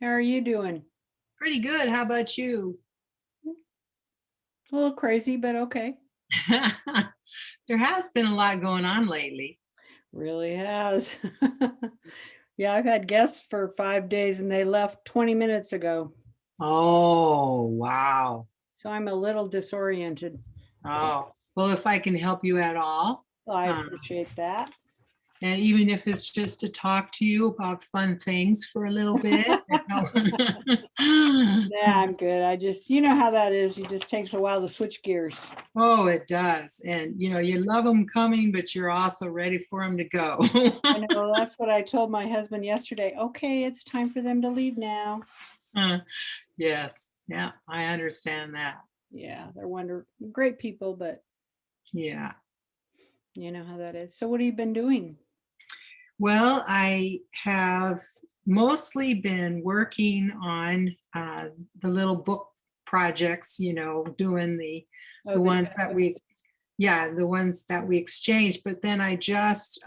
How are you doing? Pretty good. How about you? A little crazy, but okay. There has been a lot going on lately. Really has. Yeah, I've had guests for 5 days and they left 20 minutes ago. Oh, wow. So I'm a little disoriented. Oh, well, if I can help you at all, I um, appreciate that. and even if it's just to talk to you about fun things for a little bit. Yeah, I'm good. You know how that is. It just takes a while to switch gears. Oh, it does. And you love them coming, but you're also ready for them to go. I know that's what I told my husband yesterday. Okay, it's time for them to leave now. Yes. Yeah, I understand that. Yeah, great people, but Yeah. you know how that is. So what have you been doing? Well, I have mostly been working on the little book projects, doing the Oh, the the ones that we, yeah, the ones that we exchanged. But then I just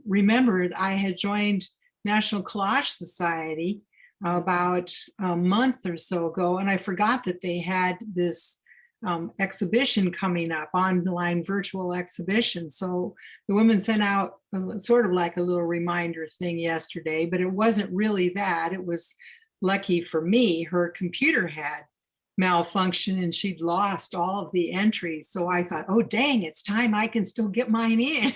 remembered I had joined National Collage Society about a month or so ago, and I forgot that they had this exhibition coming up, online virtual exhibition. So the woman sent out sort of like a little reminder thing yesterday, but it wasn't really that. It was lucky for me, her computer had malfunction and she'd lost all of the entries. So I thought, oh, dang, it's time I can still get mine in.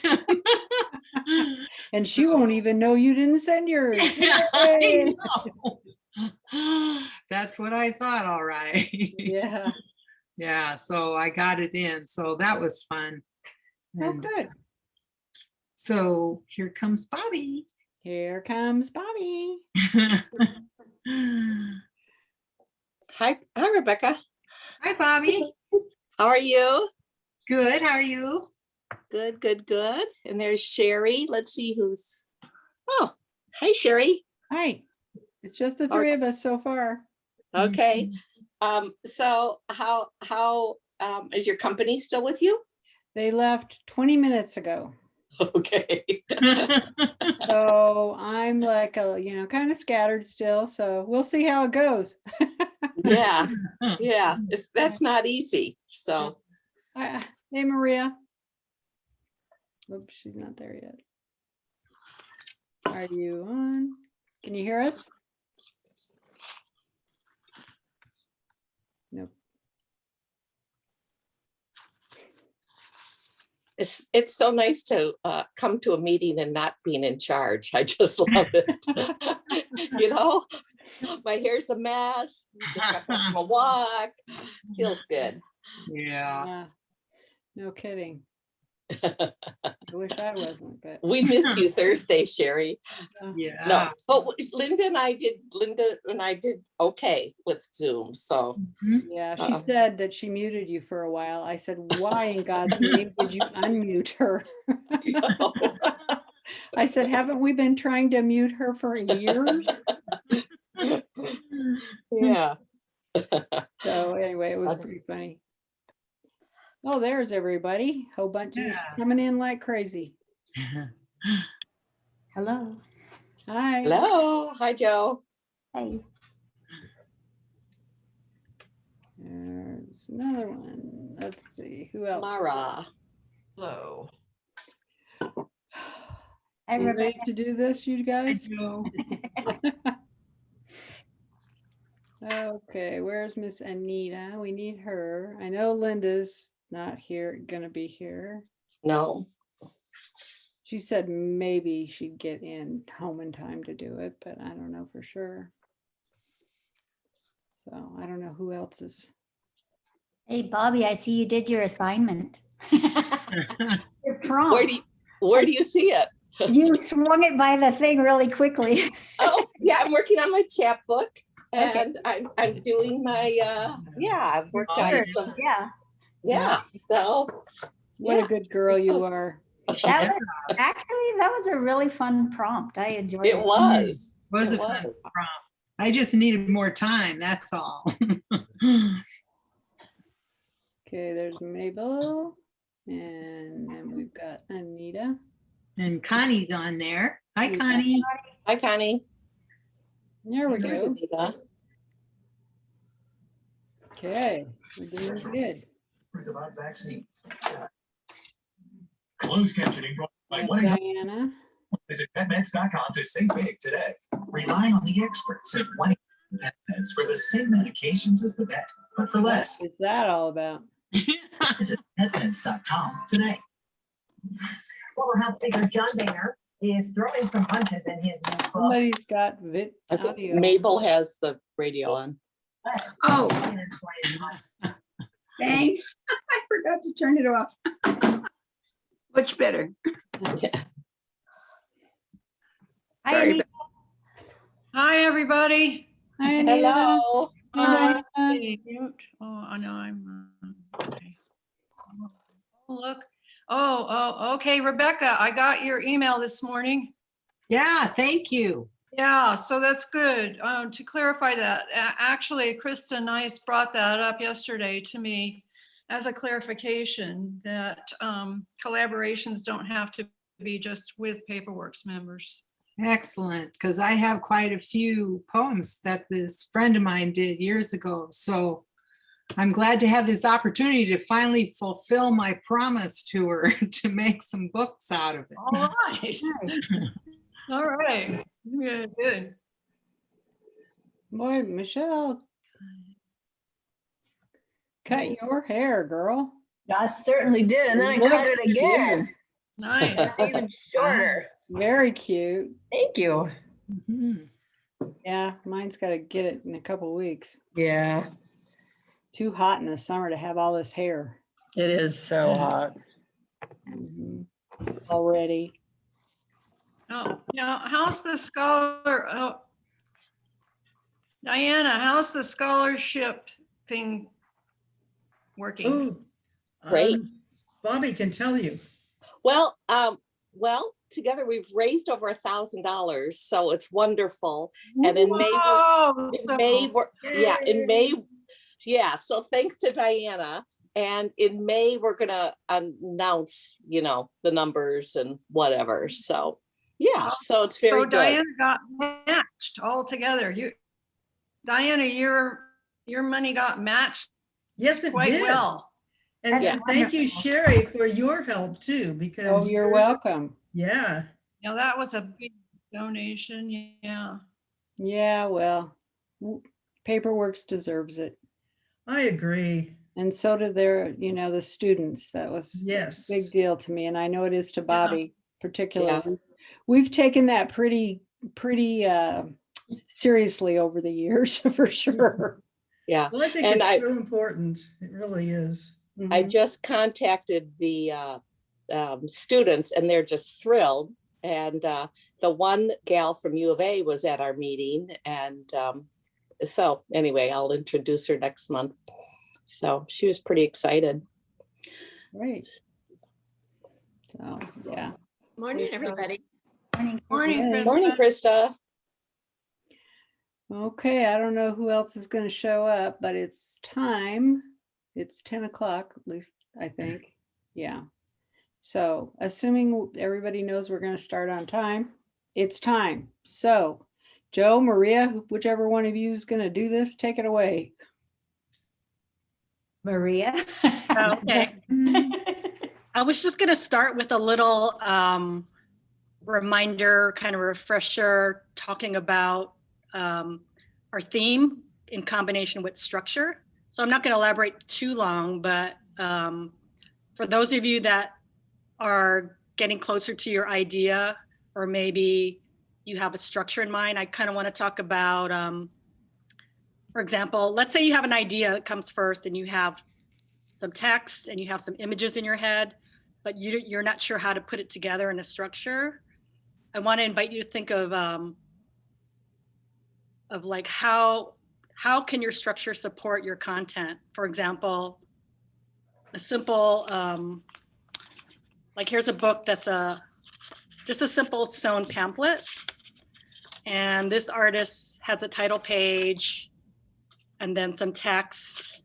And she won't even know you didn't send yours. I know. That's what I thought. All right. Yeah. Yeah, so I got it in. So that was fun. Oh, And good. so here comes Bobby. Here comes Bobby. Hi, Rebecca. Hi, Bobby. How are you? Good. How are you? Good, good, good. And there's Sherry. Let's see who's. Oh, hi, Sherry. Hi. It's just the three of us so far. Okay. So how is your company still with you? They left 20 minutes ago. Okay. So I'm like, kind of scattered still. So we'll see how it goes. Yeah. Yeah. That's not easy. So. Hey, Maria. Oops, she's not there yet. Are you on? Can you hear us? Nope. It's so nice to come to a meeting and not being in charge. I just love it. My hair's a mess. Just got back from a walk. Feels good. Yeah. Yeah. No kidding. I wish I wasn't, but we missed you Thursday, Sherry. Yeah. No, but Linda and I did okay with Zoom. So yeah, she said that she muted you for a while. I said, why in God's name did you unmute her? I said, haven't we been trying to mute her for years? Yeah. So anyway, it was pretty funny. Oh, there's everybody. Whole bunch just coming in like crazy. Hello. Hi. Hello. Hi, Joe. Hey. There's another one. Let's see. Who else? Mara. Hello. Hi, You ready Rebecca. to do this, you guys? Okay, where's Miss Anita? We need her. I know Linda's not here, gonna be here. No. She said maybe she'd get home in time to do it, but I don't know for sure. So I don't know who else is. Hey, Bobby, I see you did your assignment. Your prompt. Where do you see it? You swung it by the thing really quickly. Oh, yeah, I'm working on my chapbook. And I'm doing my I've worked on some. Yeah. So what a good girl you are. That was a really fun prompt. I enjoyed it. It was. It was a fun prompt. I just needed more time, that's all. Okay, there's Mabel. And then we've got Anita. And Connie's on there. Hi, Connie. Hi, Connie. There we There's go. Anita. Okay, we're doing good. About vaccines. Closed captioning brought by That's 1-800. Diana. Visit PetMeds.com to save big today. Rely on the experts at 1-800-PetMeds for the same medications as the vet, but for less. What's that all about? Visit PetMeds.com today. Former House Speaker John Boehner is throwing some punches in his new book. Somebody's got I think audio. Mabel has the radio on. Oh, thanks. I forgot to turn it off. Much better. Hi, Sorry. Anita. Hi, everybody. Hi, Anita. Hello. Hi, Diana. Mute. Oh, I know I'm. Okay. Oh, look. Oh, okay, Rebecca, I got your email this morning. Yeah, thank you. Yeah, so that's good. To clarify that, actually, Krista Nice brought that up yesterday to me as a clarification that collaborations don't have to be just with Paperworks members. Excellent, because I have quite a few poems that this friend of mine did years ago. So I'm glad to have this opportunity to finally fulfill my promise to her to make some books out of it. All right. All right. Yeah, good. Boy, Michelle. Cut your hair, girl. I certainly did, and then I Looks cut it again, Nice. even shorter. Very cute. Thank you. Mhm. Yeah, mine's got to get it in a couple weeks. Yeah, Too hot in the summer to have all this hair. it is so hot. Mhm. Already. Oh, now, how's the scholar, oh, Diana, how's the scholarship thing working? Oh, Great. Bobby can tell you. Well, together we've raised over $1,000, so it's wonderful. And in May, Whoa, in May, in May, so thanks to Diana. And in May, we're gonna announce, the numbers and whatever. So, yeah, so it's very So good. Diana got matched all together. Diana, your money got matched Yes, it quite did. well. And Yeah. thank you, Sherry, for your help too, because. Oh, you're welcome. Yeah, You know, that was a big donation, yeah. Yeah, well, Paperworks deserves it. I agree. And so do the students. That was a Yes. big deal to me. And I know it is to Bobby particularly. We've taken that pretty seriously over the years for sure. Yeah, Well, I think And it's so important. It really is. I Mhm. just contacted the students and they're just thrilled. And the one gal from U of A was at our meeting. And so anyway, I'll introduce her next month. So she was pretty excited. Great. So, yeah. Morning, everybody. Morning. Morning, Hey. Krista. Morning, Krista. Okay, I don't know who else is going to show up, but it's time. It's 10 o'clock, at least I think. Yeah. So assuming everybody knows we're going to start on time, it's time. So Joe, Maria, whichever one of you is going to do this, take it away. Maria. Okay. I was just going to start with a little reminder, kind of refresher, talking about our theme in combination with structure. So I'm not going to elaborate too long, but for those of you that are getting closer to your idea, or maybe you have a structure in mind, I kind of want to talk about, for example, let's say you have an idea that comes first and you have some text and you have some images in your head, but you're not sure how to put it together in a structure. I want to invite you to think of like how can your structure support your content? For example, a simple, like here's a book that's just a simple sewn pamphlet. And this artist has a title page and then some text.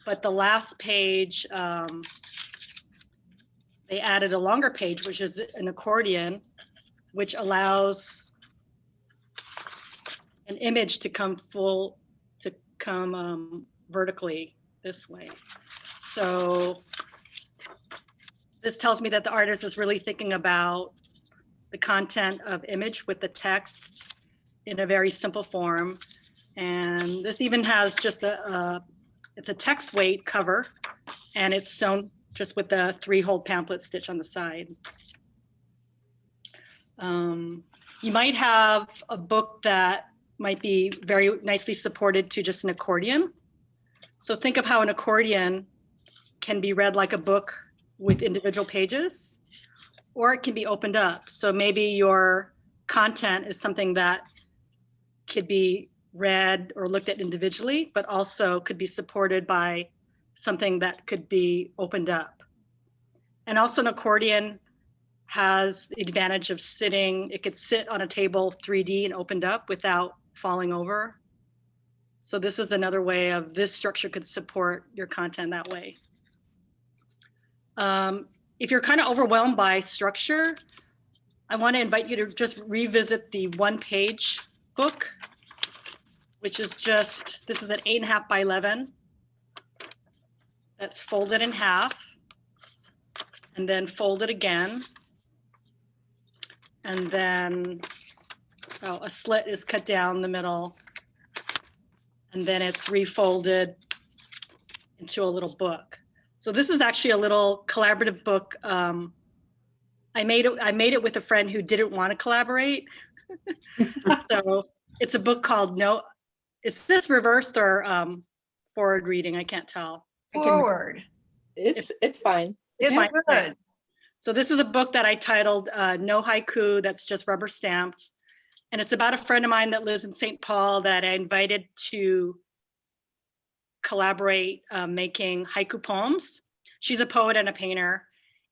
But the last page, they added a longer page, which is an accordion, which allows an image to come vertically this way. So this tells me that the artist is really thinking about the content of image with the text in a very simple form. And this even has just it's a text weight cover, and it's sewn just with the 3-hole pamphlet stitch on the side. You might have a book that might be very nicely supported to just an accordion. So think of how an accordion can be read like a book with individual pages, or it can be opened up. So maybe your content is something that could be read or looked at individually, but also could be supported by something that could be opened up. And also an accordion has the advantage of sitting, it could sit on a table 3D and opened up without falling over. So this is another way of this structure could support your content that way. If you're kind of overwhelmed by structure, I want to invite you to just revisit the 1-page book, which is just, this is an 8.5 by 11. That's folded in half and then folded again. And then a slit is cut down the middle, and then it's refolded into a little book. So this is actually a little collaborative book. I made it with a friend who didn't want to collaborate. So it's a book called is this reversed or forward reading? I can't tell. Forward. It's fine. It's fine. good. So this is a book that I titled No Haiku, that's just rubber stamped. And it's about a friend of mine that lives in St. Paul that I invited to collaborate making haiku poems. She's a poet and a painter.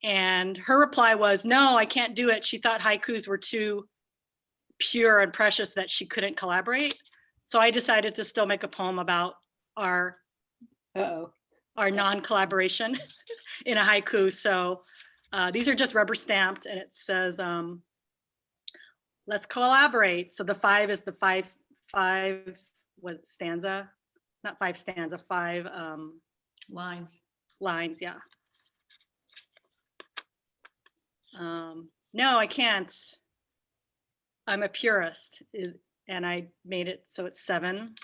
And her reply was, no, I can't do it. She thought haikus were too pure and precious that she couldn't collaborate. So I decided to still make a poem about our non-collaboration in a haiku. So these are just rubber stamped, and it says, let's collaborate. So the 5 is the five stanza, not 5 stanza, 5 lines, yeah. No, I can't. I'm a purist, and I made it so it's 7, and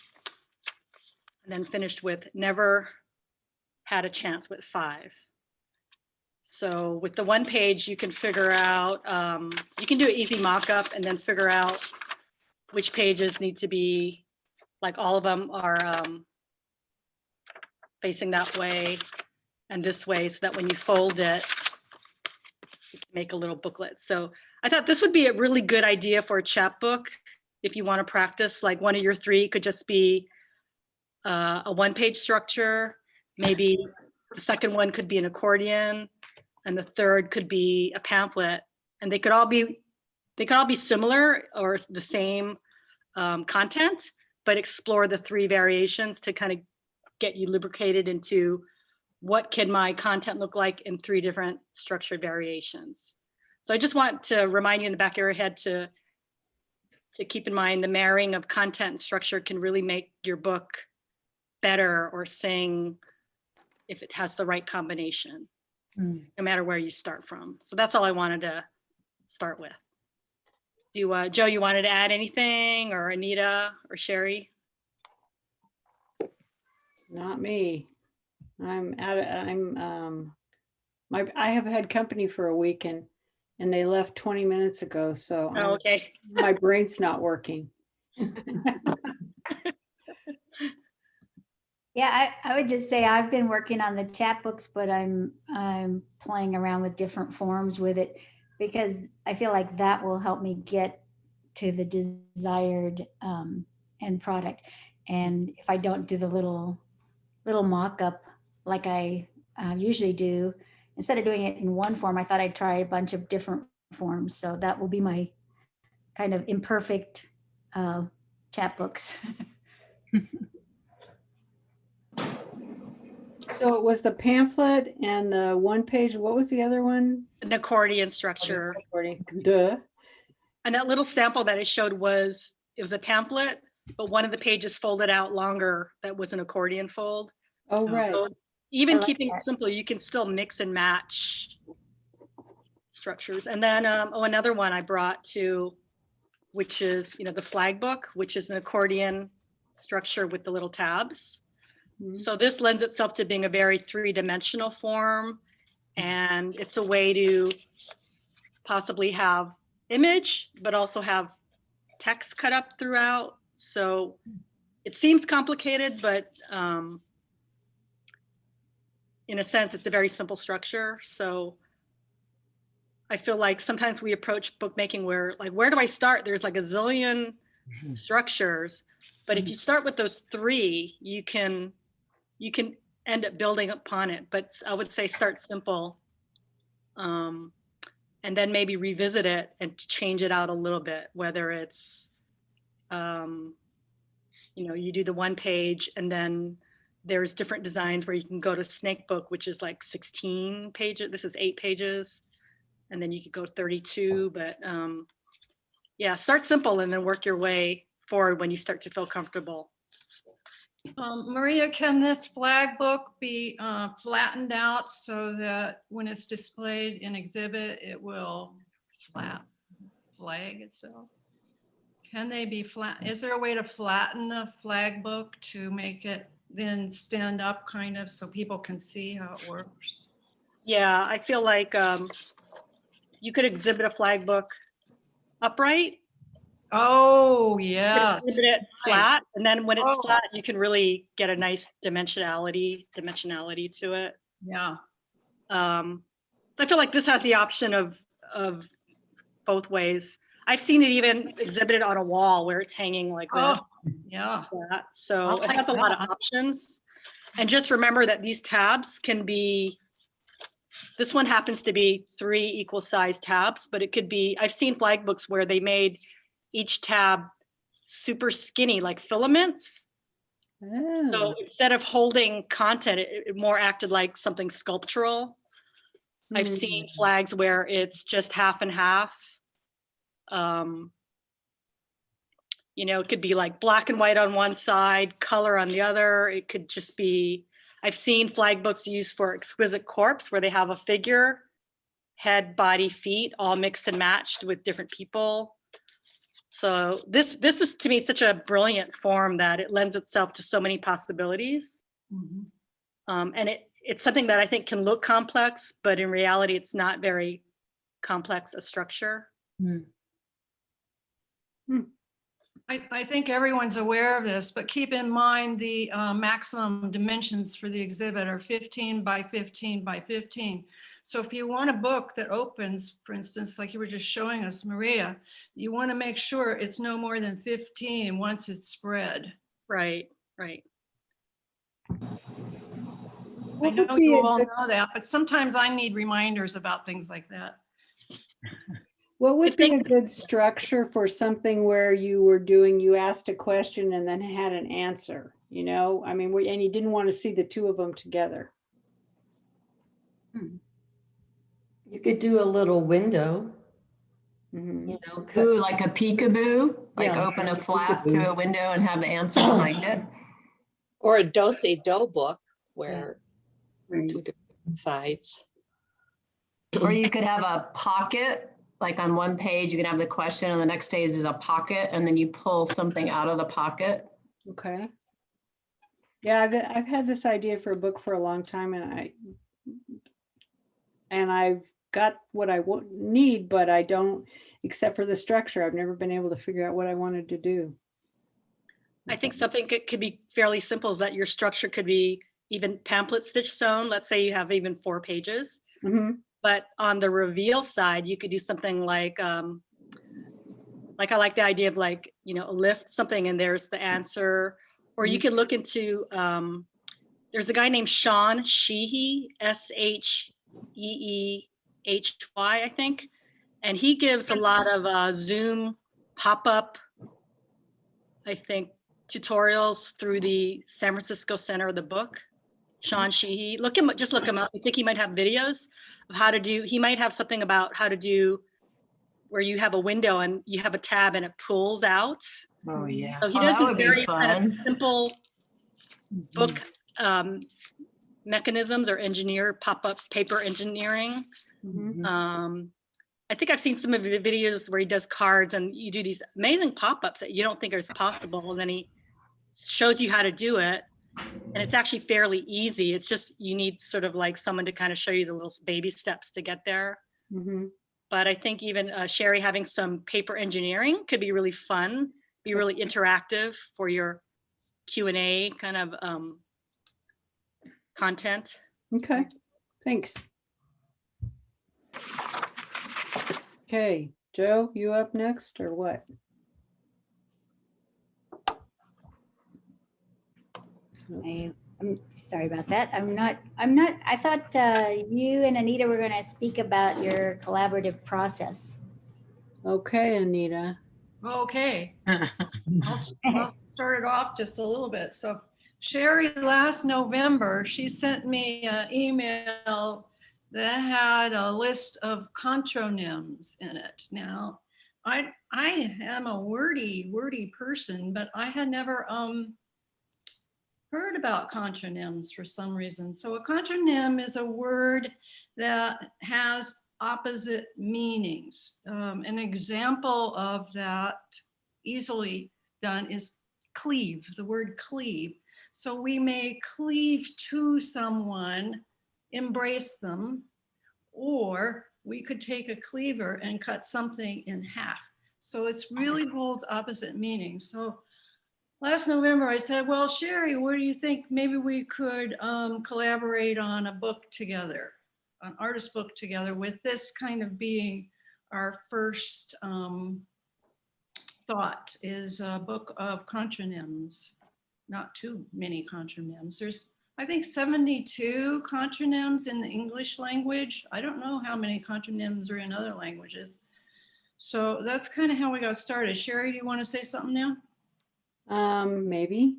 then finished with never had a chance with 5. So with the 1 page, you can figure out, you can do an easy mock-up and then figure out which pages need to be, like all of them are facing that way and this way, so that when you fold it, you can make a little booklet. So I thought this would be a really good idea for a chapbook if you want to practice. Like one of your 3 could just be a 1-page structure. Maybe the second one could be an accordion, and the third could be a pamphlet, and they could all be similar or the same content, but explore the 3 variations to kind of get you lubricated into what can my content look like in 3 different structured variations. So I just want to remind you in the back of your head to keep in mind the marrying of content and structure can really make your book better or sing if it has the right combination. No matter where you start from. So that's all I wanted to start with. Joe, you wanted to add anything, or Anita or Sherry? Not me. I have had company for a week and they left 20 minutes ago. So Oh, okay. my brain's not working. Yeah, I would just say I've been working on the chapbooks, but I'm playing around with different forms with it, because I feel like that will help me get to the desired end product. And if I don't do the little mock-up like I usually do, instead of doing it in one form, I thought I'd try a bunch of different forms. So that will be my kind of imperfect chapbooks. So it was the pamphlet and the 1 page. What was the other one? An accordion structure. Duh. And that little sample that I showed was a pamphlet but one of the pages folded out longer that was an accordion fold. Oh, right. So even I like keeping it that. simple, you can still mix and match structures. And then, another one I brought to, which is, the flag book, which is an accordion structure with the little tabs. Mhm. So this lends itself to being a very three-dimensional form. And it's a way to possibly have image, but also have text cut up throughout. So it seems complicated, but in a sense, it's a very simple structure. So I feel like sometimes we approach bookmaking where, like, where do I start? There's like a zillion structures, but if you start with those three, you can end up building upon it. But I would say start simple, and then maybe revisit it and change it out a little bit. Whether it's, you do the one page, and then there's different designs where you can go to Snakebook, which is like 16 pages. This is 8 pages. And then you could go 32, but yeah, start simple and then work your way forward when you start to feel comfortable. Maria, can this flag book be flattened out so that when it's displayed in exhibit, it will flag itself? Can they be flat? Is there a way to flatten a flag book to make it then stand up kind of so people can see how it works? Yeah, I feel like you could exhibit a flag book upright. Oh, You could yeah. exhibit it flat, and then when it's Oh. flat, you can really get a nice dimensionality to it. Yeah. So I feel like this has the option of both ways. I've seen it even exhibited on a wall where it's hanging like this. Oh, yeah. That. So I it like has a lot of that. options. And just remember that these tabs can be, this one happens to be 3 equal sized tabs, but it could be, I've seen flag books where they made each tab super skinny, like filaments. Oh, So instead of holding content, it more acted like something sculptural. I've seen flags where it's just half and half. It could be like black and white on one side, color on the other. It could just be, I've seen flag books used for Exquisite Corpse where they have a figure, head, body, feet, all mixed and matched with different people. So this is to me such a brilliant form that it lends itself to so many possibilities. And it's something that I think can look complex, but in reality, it's not very complex a structure. I think everyone's aware of this, but keep in mind the maximum dimensions for the exhibit are 15 by 15 by 15. So if you want a book that opens, for instance, like you were just showing us, Maria, you want to make sure it's no more than 15 once it's spread. Right. I What would know be you a all good- know that, but sometimes I need reminders about things like that. What would be a think- good structure for something where you asked a question and then had an answer, I mean, and you didn't want to see the two of them together. You could do a little window, Mhm. Ooh, like a peekaboo, like Yeah. open a flap to a window and have the answer behind it. Or a do-say-do book where Right. 2 different sides. Or you could have a pocket, like on one page, you can have the question and the next page is a pocket and then you pull something out of the pocket. Okay. Yeah, I've had this idea for a book for a long time, and I've got what I need, but I don't, except for the structure. I've never been able to figure out what I wanted to do. I think something could be fairly simple is that your structure could be even pamphlet stitch sewn. Let's say you have even 4 pages. Mhm. But on the reveal side, you could do something like I like the idea of lift something and there's the answer. Or you could look into, there's a guy named Sean Sheehy, Sheehy, I think. And he gives a lot of Zoom pop-up, I think, tutorials through the San Francisco Center of the Book. Sean Sheehy, just look him up. I think he might have videos of how to do, he might have something about how to do where you have a window and you have a tab and it pulls out. Oh, yeah. So he Oh, does that this would be very kind fun. of simple book mechanisms or engineer pop-ups, paper engineering. Mhm. I think I've seen some of the videos where he does cards and you do these amazing pop-ups that you don't think are possible. And then he shows you how to do it. And it's actually fairly easy. It's just, you need sort of like someone to kind of show you the little baby steps to get there. Mhm. But I think even Sherry having some paper engineering could be really fun, be really interactive for your Q&A kind of content. Okay, thanks. Okay, Joe, you up next or what? I'm sorry about that. I thought you and Anita were going to speak about your collaborative process. Okay, Anita. Okay. I'll start it off just a little bit. So Sherry, last November, she sent me an email that had a list of contronyms in it. Now, I am a wordy person, but I had never heard about contronyms for some reason. So a contronym is a word that has opposite meanings. An example of that easily done is cleave, the word cleave. So we may cleave to someone, embrace them, or we could take a cleaver and cut something in half. So it's really holds opposite meanings. So last November, I said, well, Sherry, what do you think? Maybe we could collaborate on a book together, an artist book together, with this kind of being our first thought, is a book of contronyms, not too many contronyms. There's, I think, 72 contronyms in the English language. I don't know how many contronyms are in other languages. So that's kind of how we got started. Sherry, do you want to say something now? Maybe.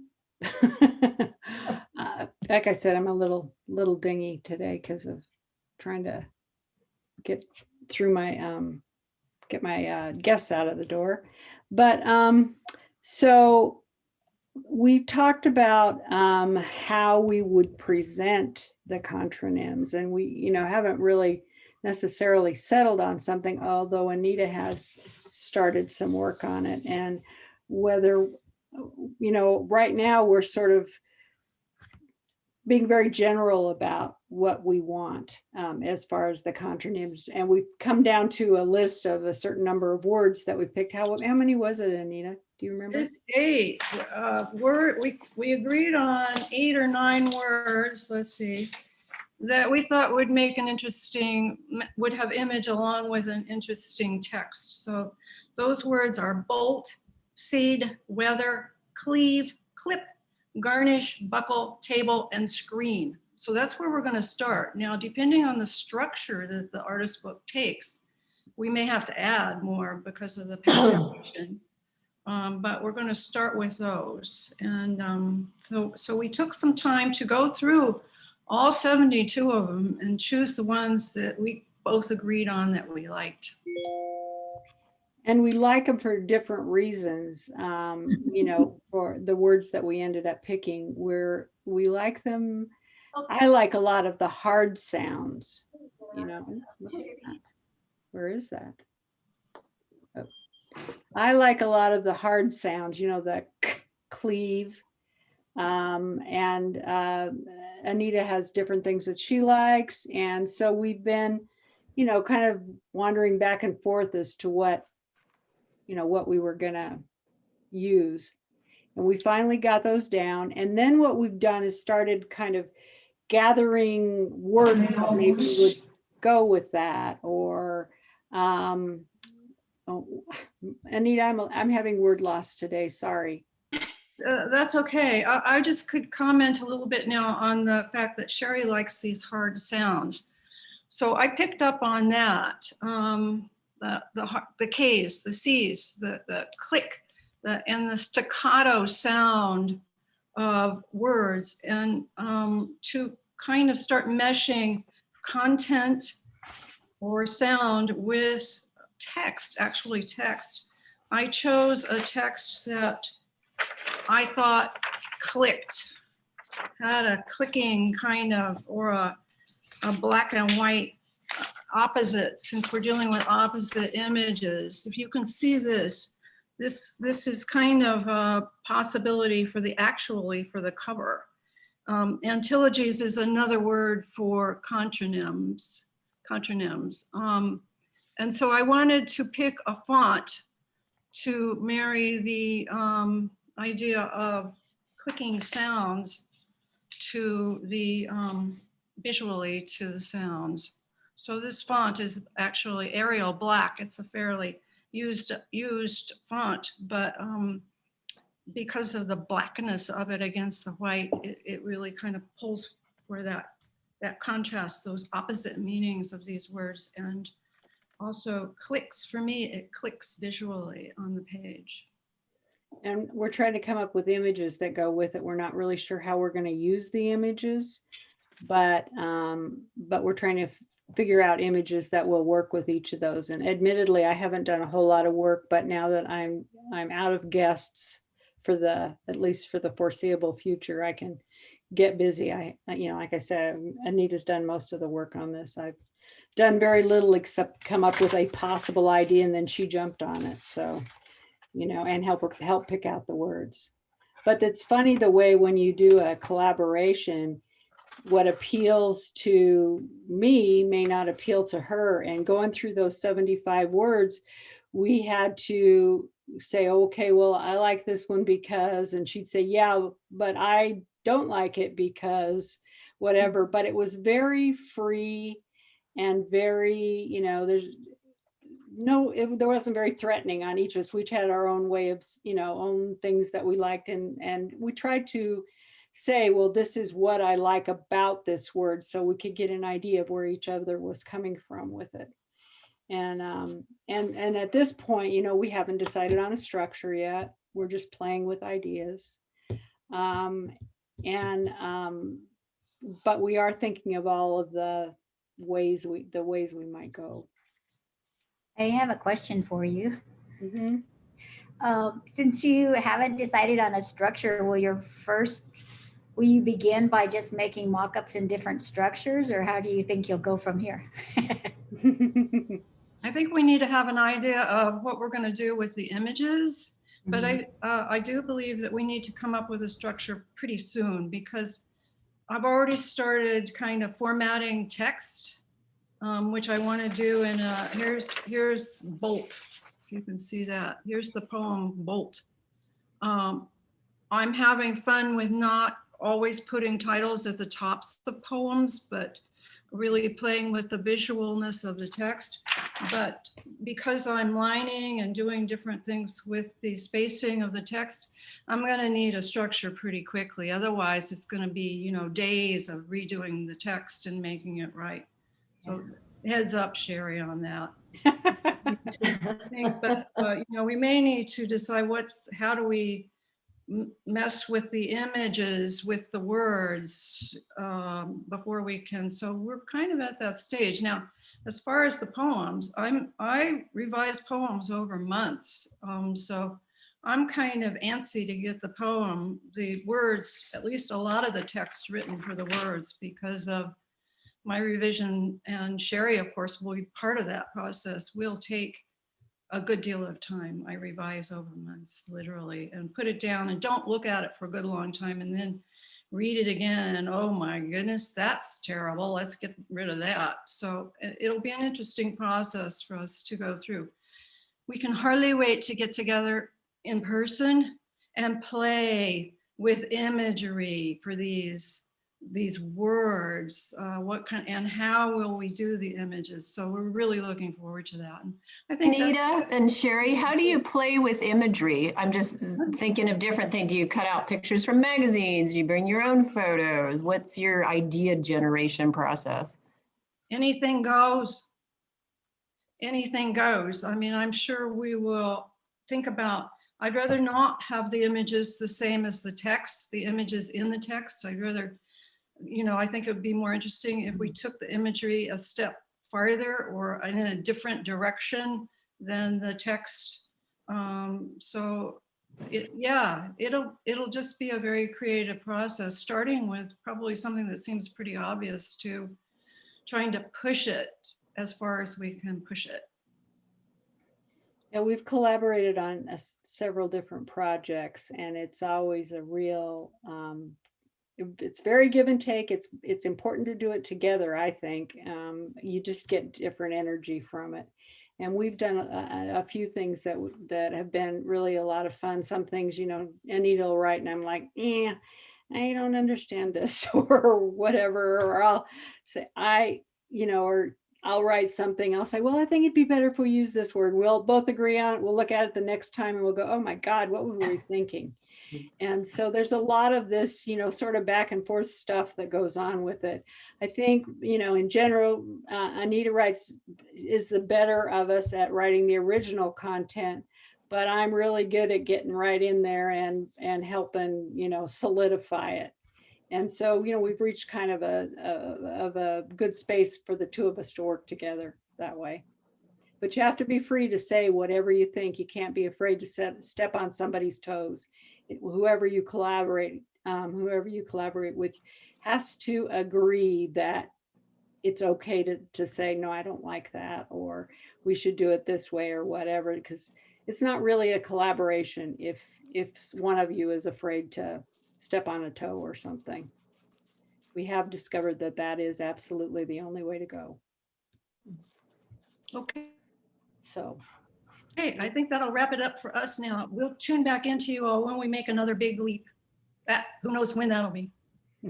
Like I said, I'm a little dingy today because of trying to get through my get my guests out of the door. But so we talked about how we would present the contronyms, and we, haven't really necessarily settled on something, although Anita has started some work on it. And whether, right now we're sort of being very general about what we want as far as the contronyms. And we've come down to a list of a certain number of words that we picked. How many was it, Anita? Do you remember? It's 8. We agreed on 8 or 9 words, let's see, that we thought would make would have image along with an interesting text. So those words are bolt, seed, weather, cleave, clip, garnish, buckle, table, and screen. So that's where we're going to start. Now, depending on the structure that the artist book takes, we may have to add more because of the punctuation. But we're going to start with those. And so we took some time to go through all 72 of them and choose the ones that we both agreed on that we liked. And we like them for different reasons. For the words that we ended up picking, where we like them. I like a lot of the hard sounds, what's that? Where is that? Oh. I like a lot of the hard sounds, the cleave. And Anita has different things that she likes. And so we've been, kind of wandering back and forth as to what we were gonna use. And we finally got those down. And then what we've done is started kind of gathering words that maybe would go with that, or Anita, I'm having word loss today, sorry. That's okay. I just could comment a little bit now on the fact that Sherry likes these hard sounds. So I picked up on that. The K's, the C's, the click, and the staccato sound of words, and to kind of start meshing content or sound with text, actually text. I chose a text that I thought clicked, had a clicking kind of, or a black and white opposite, since we're dealing with opposite images. If you can see this is kind of a possibility for the cover. Antilogies is another word for contronyms. And so I wanted to pick a font to marry the idea of clicking sounds to the visually to the sounds. So this font is actually Arial Black. It's a fairly used font, but because of the blackness of it against the white, it really kind of pulls for that contrast, those opposite meanings of these words, and also clicks. For me, it clicks visually on the page. And we're trying to come up with images that go with it. We're not really sure how we're going to use the images, but we're trying to figure out images that will work with each of those. And admittedly, I haven't done a whole lot of work, but now that I'm out of guests for at least for the foreseeable future, I can get busy. Like I said, Anita's done most of the work on this. I've done very little except come up with a possible idea, and then she jumped on it. So, and help pick out the words. But it's funny the way when you do a collaboration, what appeals to me may not appeal to her. And going through those 75 words, we had to say, okay, well, I like this one because, and she'd say, yeah, but I don't like it because whatever. But it was very free and very, there wasn't very threatening on each of us. We each had our own way of, own things that we liked. And we tried to say, well, this is what I like about this word, so we could get an idea of where each other was coming from with it. And at this point, we haven't decided on a structure yet. We're just playing with ideas. But we are thinking of all of the ways we might go. I have a question for you. Mm-hmm. Since you haven't decided on a structure, will you begin by just making mock-ups in different structures, or how do you think you'll go from here? I think we need to have an idea of what we're going to do with the images, but I do believe that we need to come up with a structure pretty soon, because I've already started kind of formatting text, which I want to do in here's Bolt. If you can see that, here's the poem Bolt. I'm having fun with not always putting titles at the tops of poems, but really playing with the visualness of the text. But because I'm lining and doing different things with the spacing of the text, I'm going to need a structure pretty quickly. Otherwise, it's going to be, days of redoing the text and making it right. So heads up, Sherry, on that. But we may need to decide how do we mess with the images, with the words before we can. So we're kind of at that stage now. As far as the poems, I revise poems over months, so I'm kind of antsy to get the words, at least a lot of the text written for the words, because of my revision. And Sherry, of course, will be part of that process. Will take a good deal of time. I revise over months, literally, and put it down and don't look at it for a good long time, and then read it again and, oh my goodness, that's terrible. Let's get rid of that. So it'll be an interesting process for us to go through. We can hardly wait to get together in person and play with imagery for these words, and how will we do the images? So we're really looking forward to that. And I think Anita and Sherry, how do you play with imagery? I'm just thinking of different things. Do you cut out pictures from magazines? Do you bring your own photos? What's your idea generation process? Anything goes. Anything goes. I mean, I'm sure we will think about, I'd rather not have the images the same as the text, the images in the text. I'd rather, I think it would be more interesting if we took the imagery a step farther or in a different direction than the text So it'll just be a very creative process, starting with probably something that seems pretty obvious to trying to push it as far as we can push it. Yeah, we've collaborated on several different projects, and it's always a real, it's very give and take. It's important to do it together, I think. You just get different energy from it. And we've done a few things that have been really a lot of fun. Some things, you know, Anita will write and I'm like, I don't understand this or whatever, or I'll say, or I'll write something, I'll say, well, I think it'd be better if we use this word. We'll both agree on it. We'll look at it the next time and we'll go, oh my God, what were we thinking? And so there's a lot of this, sort of back and forth stuff that goes on with it. I think, in general, Anita is the better of us at writing the original content, but I'm really good at getting right in there and helping, solidify it. And so, we've reached kind of a good space for the two of us to work together that way. But you have to be free to say whatever you think. You can't be afraid to step on somebody's toes. Whoever you collaborate with has to agree that it's okay to say, no, I don't like that, or we should do it this way or whatever, because it's not really a collaboration if one of you is afraid to step on a toe or something. We have discovered that is absolutely the only way to go. Okay. So. Hey, I think that'll wrap it up for us now. We'll tune back into you all when we make another big leap. Who knows when that'll be.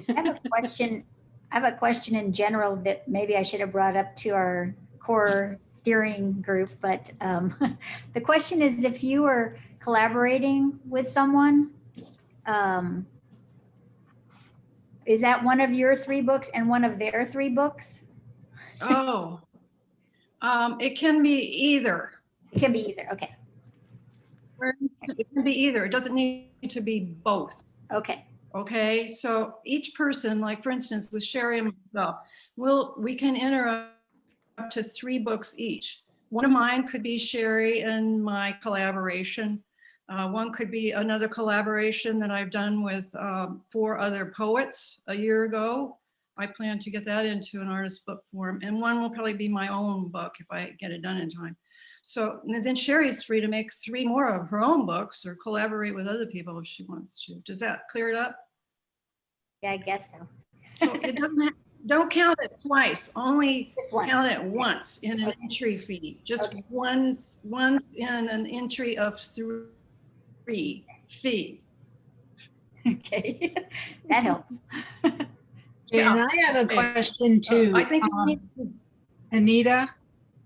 I have a question in general that maybe I should have brought up to our core steering group, but the question is, if you were collaborating with someone, is that one of your 3 books and one of their 3 books? Oh, it can be either. It can be either, okay. It can be either. It doesn't need to be both. Okay. Okay, so each person, like for instance, with Sherry and myself, we can enter up to 3 books each. One of mine could be Sherry and my collaboration. One could be another collaboration that I've done with 4 other poets a year ago. I plan to get that into an artist book form, and one will probably be my own book if I get it done in time. So then Sherry's free to make 3 more of her own books or collaborate with other people if she wants to. Does that clear it up? Yeah, I guess so. So it doesn't, don't count it twice, only count it once in an entry fee. Just once in an entry of 3 fee. Okay, that helps. And I have a question too. I think Anita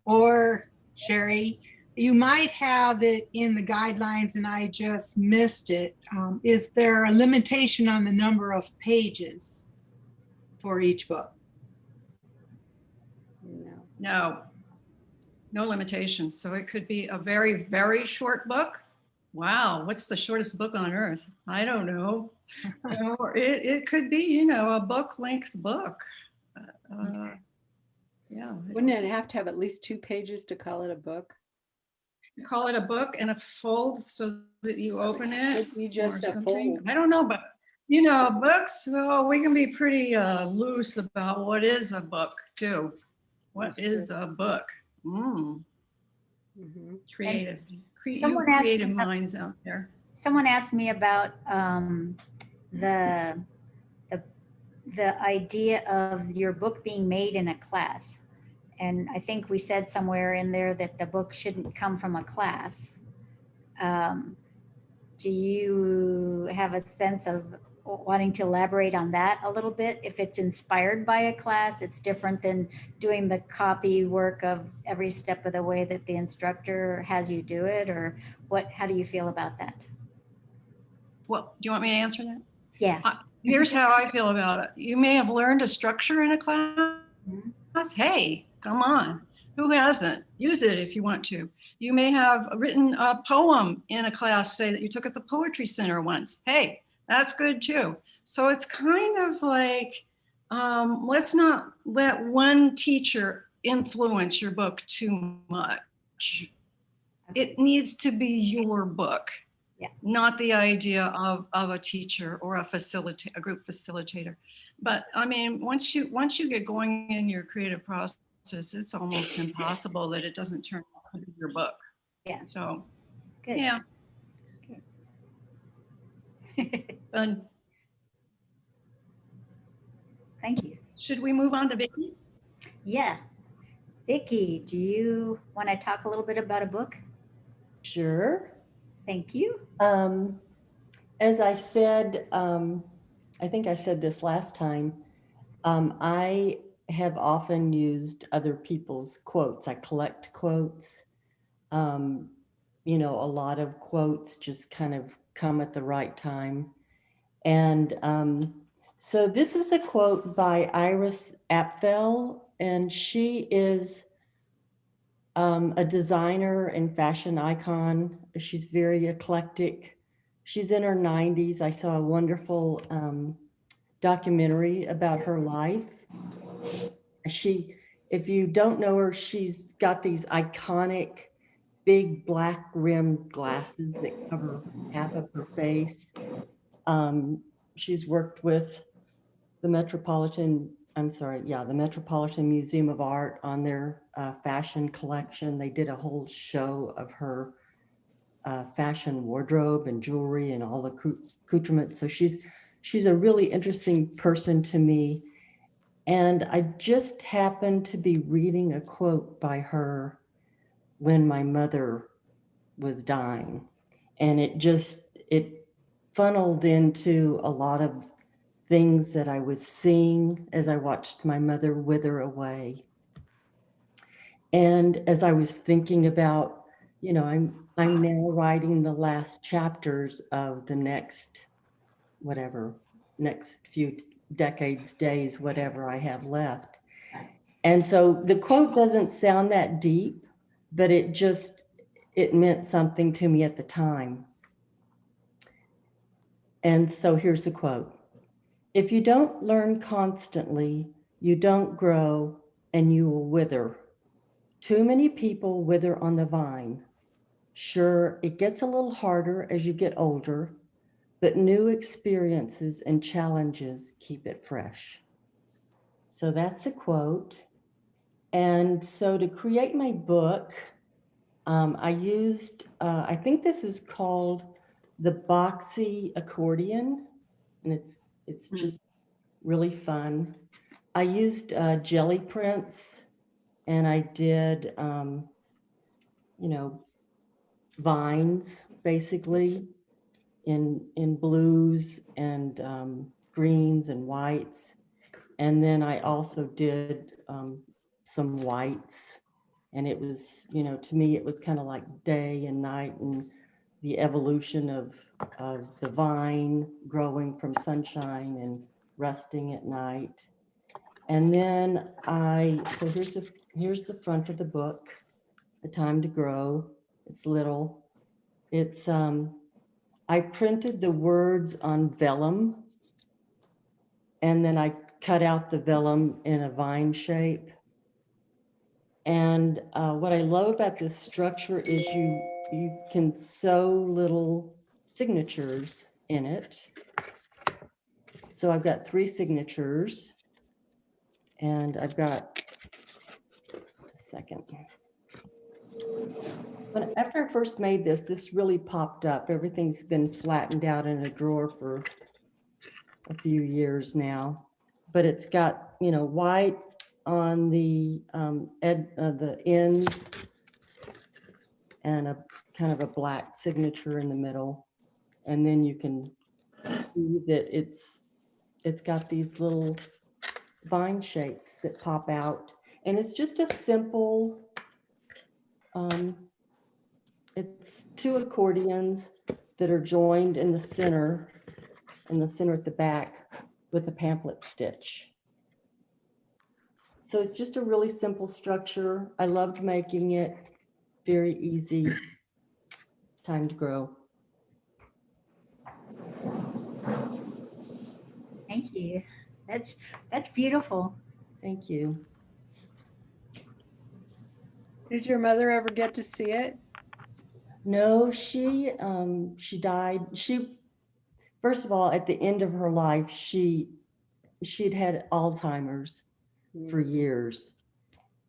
or Sherry, you might have it in the guidelines and I just missed it. Is there a limitation on the number of pages for each book? No limitations. So it could be a very, very short book. Wow, what's the shortest book on earth? I don't know. Or it could be, a book length book. Yeah. Wouldn't it have to have at least 2 pages to call it a book? Call it a book and a fold so that you open it. Could be just or a something. fold. I don't know, but books, well, we can be pretty loose about what is a book too. What That's is true. a book? Mhm. Creative. Someone asked Creative me about- minds out there. Someone asked me about the idea of your book being made in a class. And I think we said somewhere in there that the book shouldn't come from a class. Do you have a sense of wanting to elaborate on that a little bit? If it's inspired by a class, it's different than doing the copy work of every step of the way that the instructor has you do it, or what? How do you feel about that? Well, do you want me to answer that? Yeah. Here's how I feel about it. You may have learned a structure in a class. Hey, come on. Who hasn't? Use it if you want to. You may have written a poem in a class, say that you took at the Poetry Center once. Hey, that's good too. So it's kind of like, let's not let one teacher influence your book too much. it needs to be your book. Yeah. Not the idea of a teacher or a group facilitator. But I mean, once you get going in your creative process, it's almost impossible that it doesn't turn out to be your book. Yeah. So, Good. yeah. And Thank you. should we move on to Vicky? Yeah. Vicky, do you want to talk a little bit about a book? Sure. Thank you. As I said, I think I said this last time, I have often used other people's quotes. I collect quotes. You know, a lot of quotes just kind of come at the right time. And so this is a quote by Iris Apfel, and she is a designer and fashion icon. She's very eclectic. She's in her 90s. I saw a wonderful documentary about her life. If you don't know her, she's got these iconic big black rimmed glasses that cover half of her face. She's worked with the Metropolitan Museum of Art on their fashion collection. They did a whole show of her fashion wardrobe and jewelry and all the accoutrements. So she's a really interesting person to me. And I just happened to be reading a quote by her when my mother was dying. And it funneled into a lot of things that I was seeing as I watched my mother wither away. And as I was thinking about, you know, I'm now writing the last chapters of the next few decades, days, whatever I have left. And so the quote doesn't sound that deep, but it meant something to me at the time. And so here's the quote. If you don't learn constantly, you don't grow and you will wither. Too many people wither on the vine. Sure, it gets a little harder as you get older, but new experiences and challenges keep it fresh. So that's a quote. And so to create my book, I used, I think this is called the Boxy Accordion, and it's just really fun. I used jelly prints, and I did, you know, vines basically in blues and greens and whites. And then I also did some whites, and it was, you know, to me, it was kind of like day and night and the evolution of the vine growing from sunshine and rusting at night. And then so here's the front of the book, A Time to Grow. It's little. It's, I printed the words on vellum, and then I cut out the vellum in a vine shape. And what I love about this structure is you can sew little signatures in it. So I've got 3 signatures, and I've got, a second. But after I first made this really popped up. Everything's been flattened out in a drawer for a few years now, but it's got, you know, white on the ends and a kind of a black signature in the middle. And then you can see that it's got these little vine shapes that pop out. And it's just a simple, it's 2 accordions that are joined in the center at the back with a pamphlet stitch. So it's just a really simple structure. I loved making it, very easy. Time to grow. Thank you. That's beautiful. Thank you. Did your mother ever get to see it? No, she died. First of all, at the end of her life, she'd had Alzheimer's for years,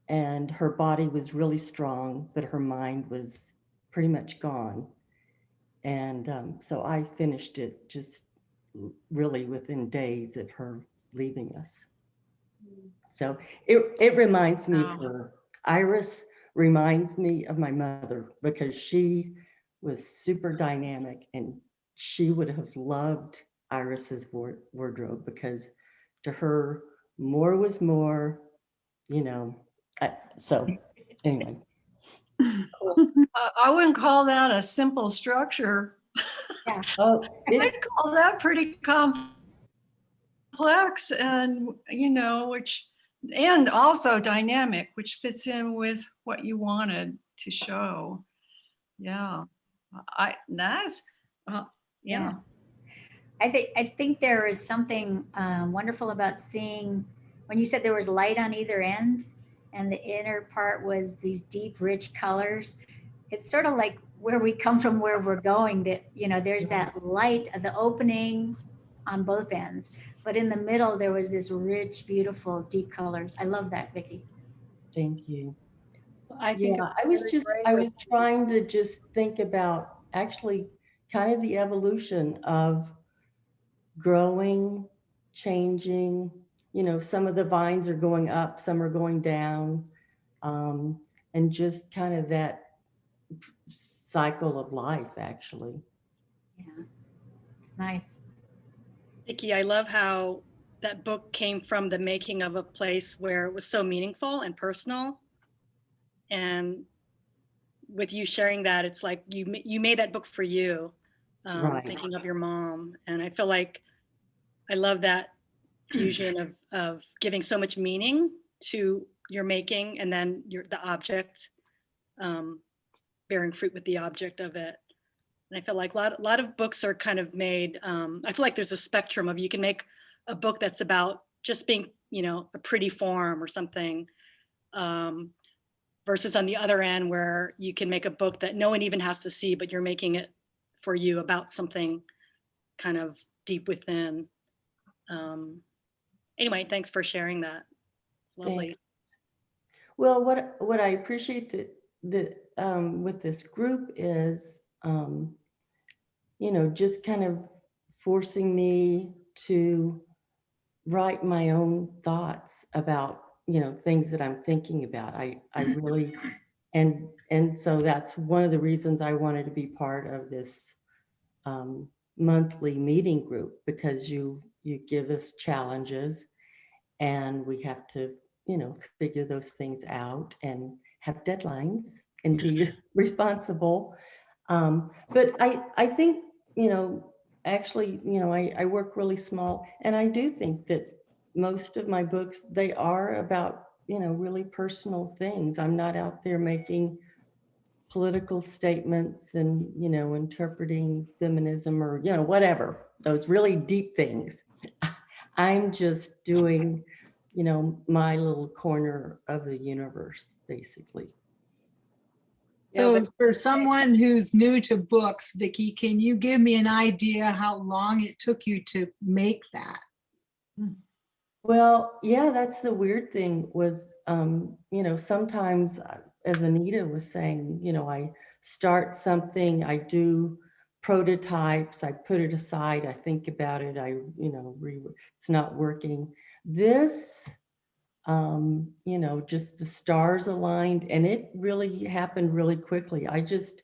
and her body was really strong, but her mind was pretty much gone. And so I finished it just really within days of her leaving us. So it reminds me of Wow. her. Iris reminds me of my mother because she was super dynamic, and she would have loved Iris's wardrobe because to her, more was more, you know. So anyway. I wouldn't call that a simple structure. Oh, I'd call that pretty complex and, and also dynamic, which fits in with what you wanted to show. Yeah, yeah. I think there is something wonderful about seeing, when you said there was light on either end and the inner part was these deep, rich colors. It's sort of like where we come from, where we're going, that, there's that light at the opening on both ends, but in the middle, there was this rich, beautiful, deep colors. I love that, Vicki. Thank you. I think I was trying to just think about actually kind of the evolution of growing, changing, some of the vines are going up, some are going down, and just kind of that cycle of life, actually. Yeah, nice. Vicki, I love how that book came from the making of a place where it was so meaningful and personal. And with you sharing that, it's like you made that book for you, Right. thinking of your mom. And I feel like I love that fusion of giving so much meaning to your making, and then the object, bearing fruit with the object of it. And I feel like a lot of books are kind of made, I feel like there's a spectrum of, you can make a book that's about just being, a pretty form or something, versus on the other end where you can make a book that no one even has to see, but you're making it for you about something kind of deep within. Anyway, thanks for sharing that. It's lovely. Thanks. Well, what I appreciate that with this group is, just kind of forcing me to write my own thoughts about, things that I'm thinking about. I really, and so that's one of the reasons I wanted to be part of this monthly meeting group, because you give us challenges and we have to, figure those things out and have deadlines and be responsible. But I think, actually, I work really small, and I do think that most of my books, they are about, really personal things. I'm not out there making political statements and, interpreting feminism or, whatever, those really deep things. I'm just doing, my little corner of the universe, basically. So for someone who's new to books, Vicki, can you give me an idea how long it took you to make that? Well, yeah, that's the weird thing was, sometimes, as Anita was saying, I start something, I do prototypes, I put it aside, I think about it, it's not working. This, just the stars aligned, and it really happened really quickly. I just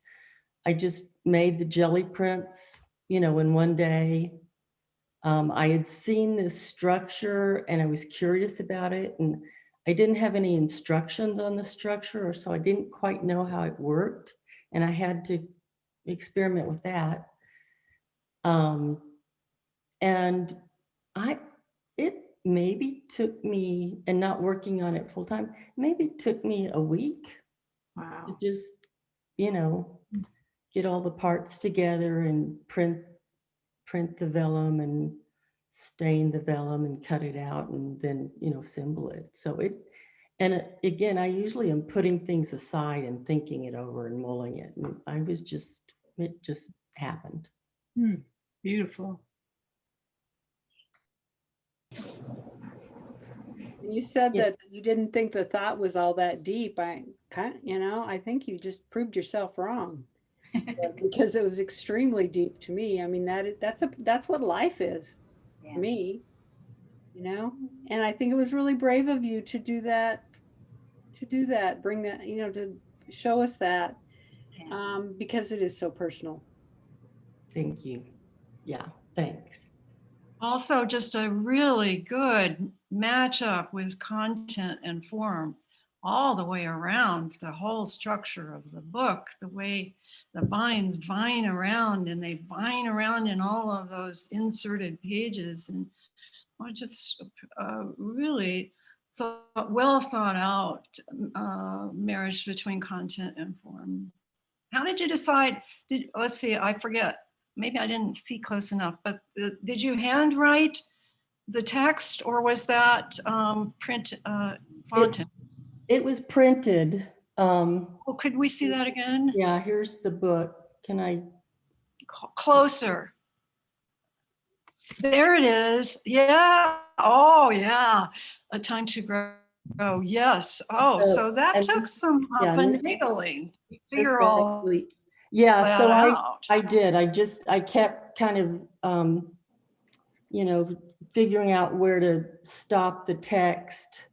made the jelly prints, in one day. I had seen this structure and I was curious about it, and I didn't have any instructions on the structure, so I didn't quite know how it worked, and I had to experiment with that. And it maybe took me, and not working on it full time, maybe took me a week. Wow. To just, get all the parts together and print the vellum and stain the vellum and cut it out and then, assemble it. So And again, I usually am putting things aside and thinking it over and mulling it. And it just happened. Beautiful. You said Yeah. that you didn't think the thought was all that deep. I think you just proved yourself wrong. Because it was extremely deep to me. I mean, that's what life is Yeah. to me, and I think it was really brave of you to do that, bring that, to show us that, because it is so personal. Thank you. Yeah, thanks. Also, just a really good matchup with content and form all the way around, the whole structure of the book, the way the vines vine around and they vine around in all of those inserted pages. And just really well thought out marriage between content and form. How did you decide? Let's see, I forget. Maybe I didn't see close enough, but did you handwrite the text or was that print fonted? It was printed. Could we see that again? Yeah, here's the book. Can I? Closer. There it is. Yeah. Oh, yeah. A Time to Grow. Yes. Oh, so that took some finagling to figure all yeah, so out. I did. I kept kind of, figuring out where to stop the text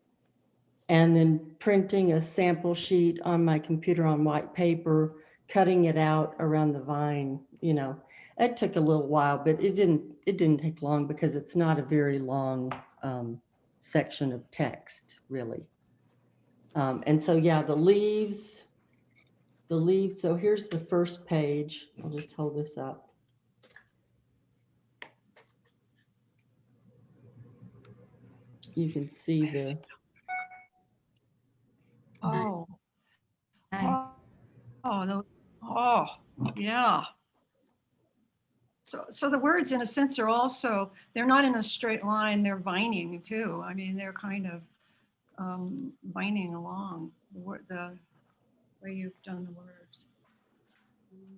and then printing a sample sheet on my computer on white paper, cutting it out around the vine. It took a little while, but it didn't take long because it's not a very long section of text, really. And so, yeah, the leaves, so here's the first page. I'll just hold this up. You can see the. Oh. Nice. Oh, yeah. So the words in a sense are also, they're not in a straight line, they're vining too. I mean, they're kind of vining along the way you've done the words.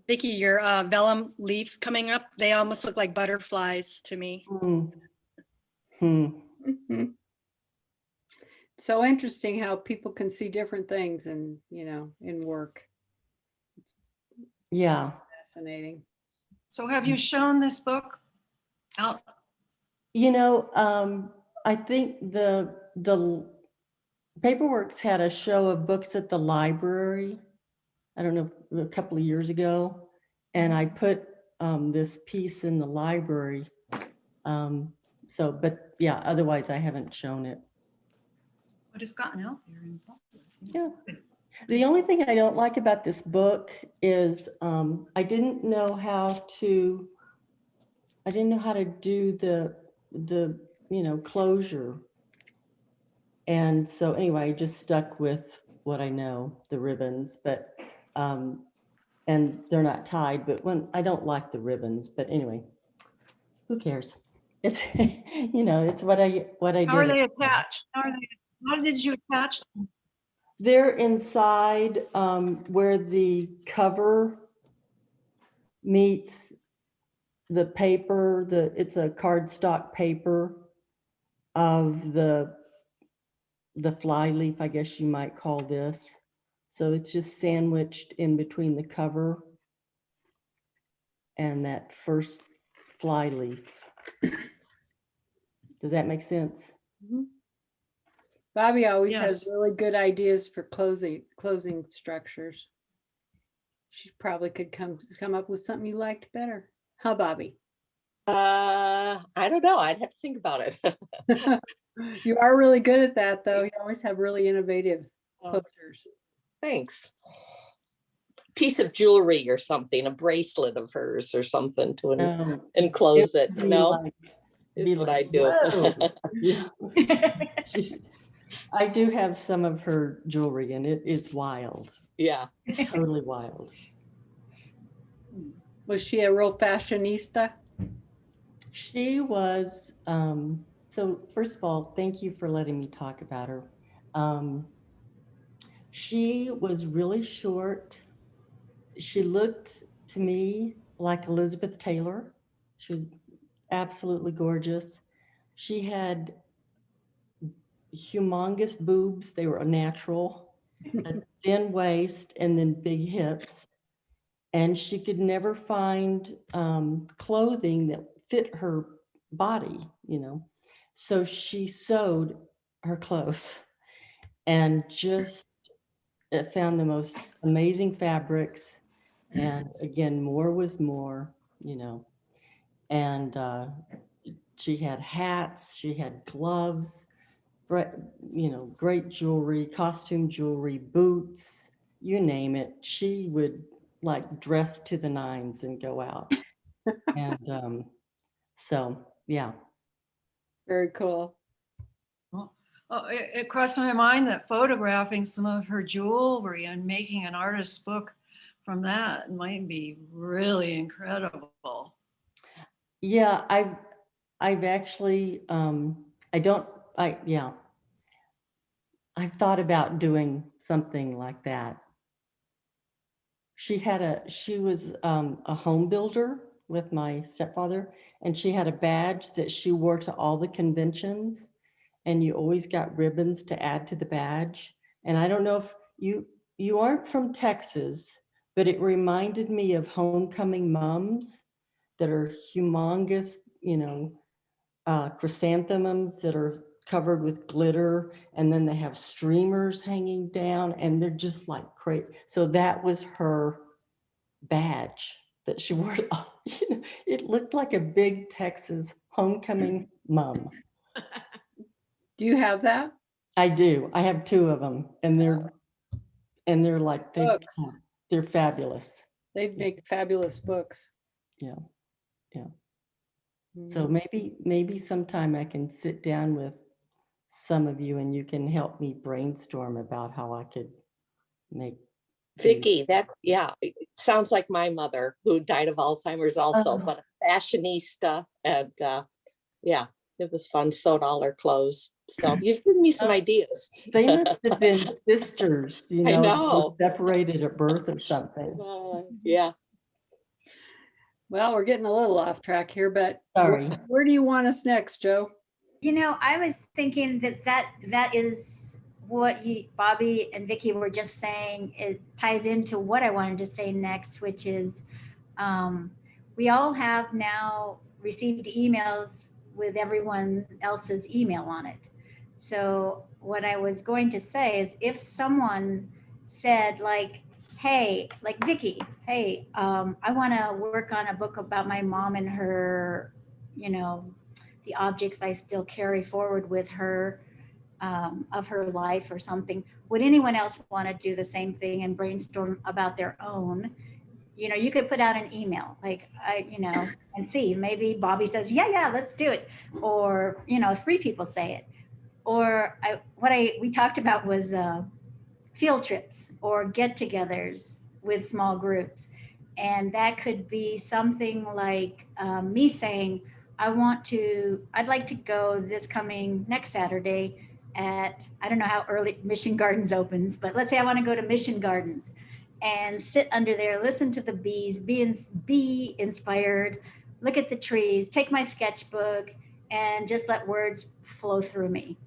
Vicki, your vellum leaves coming up, they almost look like butterflies to me. So interesting how people can see different things in work. It's fascinating. So have you shown this book out? I think the Paperworks had a show of books at the library, I don't know, a couple of years ago, and I put this piece in the library. But yeah, otherwise I haven't shown it. But it's gotten out there. Yeah. The only thing I don't like about this book is I didn't know how to do the closure. And so anyway, I just stuck with what I know, the ribbons, but and they're not tied, but I don't like the ribbons, but anyway, who cares? It's it's what I did. How are they attached? How did you attach them? They're inside where the cover meets the paper. It's a cardstock paper of the fly leaf, I guess you might call this. So it's just sandwiched in between the cover and that first fly leaf. Does that make sense? Mm-hmm. Bobby always has Yes. really good ideas for closing structures. She probably could come up with something you liked better. Huh, Bobby? I don't know. I'd have to think about it. You are really good at that, though. You always have really innovative closures. Thanks. Piece of jewelry or something, a bracelet of hers or something to enclose it. No, is what I do. I do have some of her jewelry and it is wild. Yeah. Totally wild. Was she a real fashionista? She was, so first of all, thank you for letting me talk about her. She was really short. She looked to me like Elizabeth Taylor. She was absolutely gorgeous. She had humongous boobs. They were natural, a thin waist, and then big hips. And she could never find clothing that fit her body, you know. So she sewed her clothes and just found the most amazing fabrics. And again, more was more, you know. And she had hats, she had gloves, you know, great jewelry, costume jewelry, boots, you name it. She would like dress to the nines and go out. And so, yeah. Very cool. Oh, it crossed my mind that photographing some of her jewelry and making an artist's book from that might be really incredible. Yeah, I've actually, I've thought about doing something like that. She was a home builder with my stepfather, and she had a badge that she wore to all the conventions, and you always got ribbons to add to the badge. And I don't know if you aren't from Texas, but it reminded me of homecoming mums that are humongous, you know, chrysanthemums that are covered with glitter, and then they have streamers hanging down, and they're just like crazy. So that was her badge that she wore. You know, it looked like a big Texas homecoming mum. Do you have that? I do. I have 2 of them, and they're like Books. they're fabulous. They make fabulous books. Yeah, yeah. So maybe sometime I can sit down with some of you and you can help me brainstorm about how I could make. Vicki, it sounds like my mother who died of Alzheimer's also, but a fashionista. And yeah, it was fun, sewed all her clothes. So you've given me some ideas. They must have been sisters, you know, I know. separated at birth or something. Yeah. Well, we're getting a little off track here, but Sorry. Where do you want us next, Joe? You know, I was thinking that is what Bobby and Vicki were just saying. It ties into what I wanted to say next, which is we all have now received emails with everyone else's email on it. So what I was going to say is if someone said like, hey, like Vicki, hey, I want to work on a book about my mom and her, you know, the objects I still carry forward with her of her life or something. Would anyone else want to do the same thing and brainstorm about their own? You know, you could put out an email like, and see, maybe Bobby says, yeah, let's do it. Or, 3 people say it. Or we talked about was field trips or get-togethers with small groups. And that could be something like me saying, I'd like to go next Saturday at, I don't know how early Mission Gardens opens, but let's say I want to go to Mission Gardens and sit under there, listen to the bees, be inspired, look at the trees, take my sketchbook and just let words flow through me.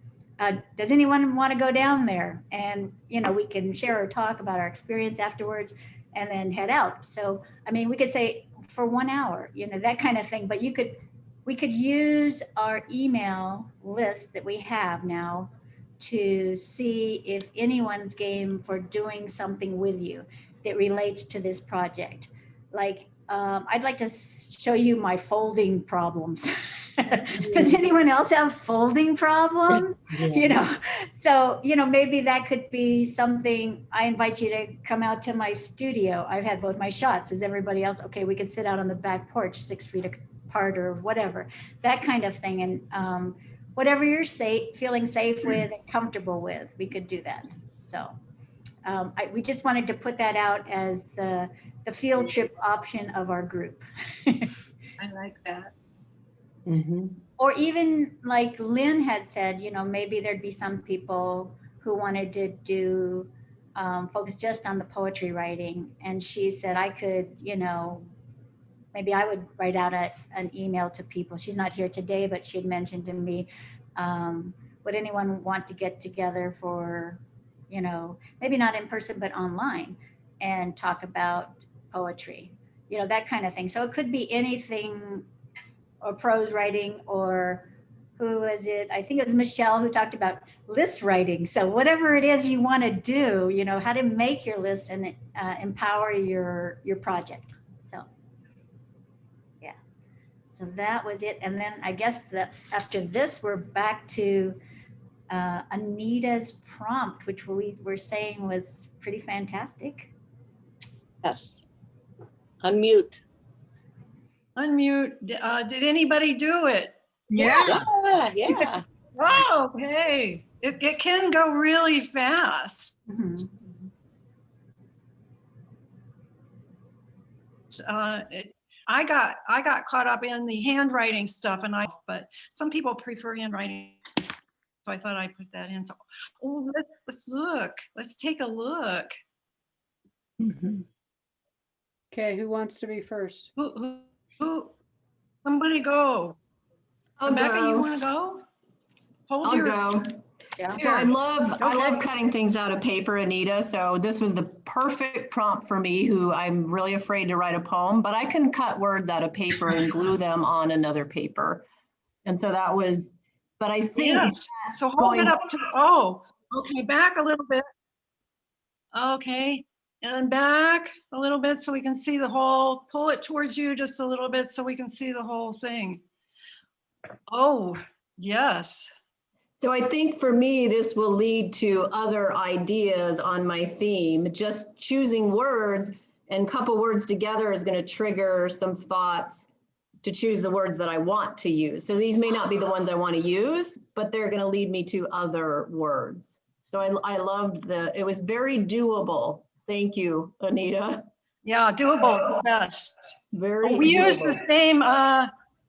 Does anyone want to go down there? And, we can share or talk about our experience afterwards and then head out. So, I mean, we could say for 1 hour, that kind of thing, but we could use our email list that we have now to see if anyone's game for doing something with you that relates to this project. Like, I'd like to show you my folding problems. Does anyone else have folding problems? Yeah. So, maybe that could be something. I invite you to come out to my studio. I've had both my shots. Is everybody else? Okay, we could sit out on the back porch 6 feet apart or whatever, that kind of thing. And whatever you're feeling safe with and comfortable with, we could do that. So we just wanted to put that out as the field trip option of our group. I like that. Mm-hmm. Or even like Lynn had said, maybe there'd be some people who wanted to do focus just on the poetry writing. And she said I could, maybe I would write out an email to people. She's not here today, but she had mentioned to me, would anyone want to get together for, maybe not in person, but online and talk about poetry, that kind of thing. So it could be anything, or prose writing, or who was it? I think it was Michelle who talked about list writing. So whatever it is you want to do, how to make your list and empower your project. So, yeah. So that was it. And then I guess that after this, we're back to Anita's prompt, which we were saying was pretty fantastic. Yes. Unmute. Unmute. Did anybody do it? Yeah. Yeah. Oh, hey, it can go really fast. Mhm. I got caught up in the handwriting stuff, but some people prefer handwriting, so I thought I'd put that in. So, let's look. Let's take a look. Okay, who wants to be first? Who? Somebody go. I'll Rebecca, you go. want to go? Hold I'll your. go. Yeah. So I love Okay. cutting things out of paper, Anita. So this was the perfect prompt for me, who I'm really afraid to write a poem, but I can cut words out of paper and glue them on another paper. And so that was, but I think Yes. So hold going- it up to. Okay, back a little bit. Okay, and back a little bit so we can see the whole. Pull it towards you just a little bit so we can see the whole thing. Oh, yes. So I think for me, this will lead to other ideas on my theme. Just choosing words and couple words together is going to trigger some thoughts to choose the words that I want to use. So these may not be the ones I want to use, but they're going to lead me to other words. So I loved it was very doable. Thank you, Anita. Yeah, doable is the best. Very We used doable. the same,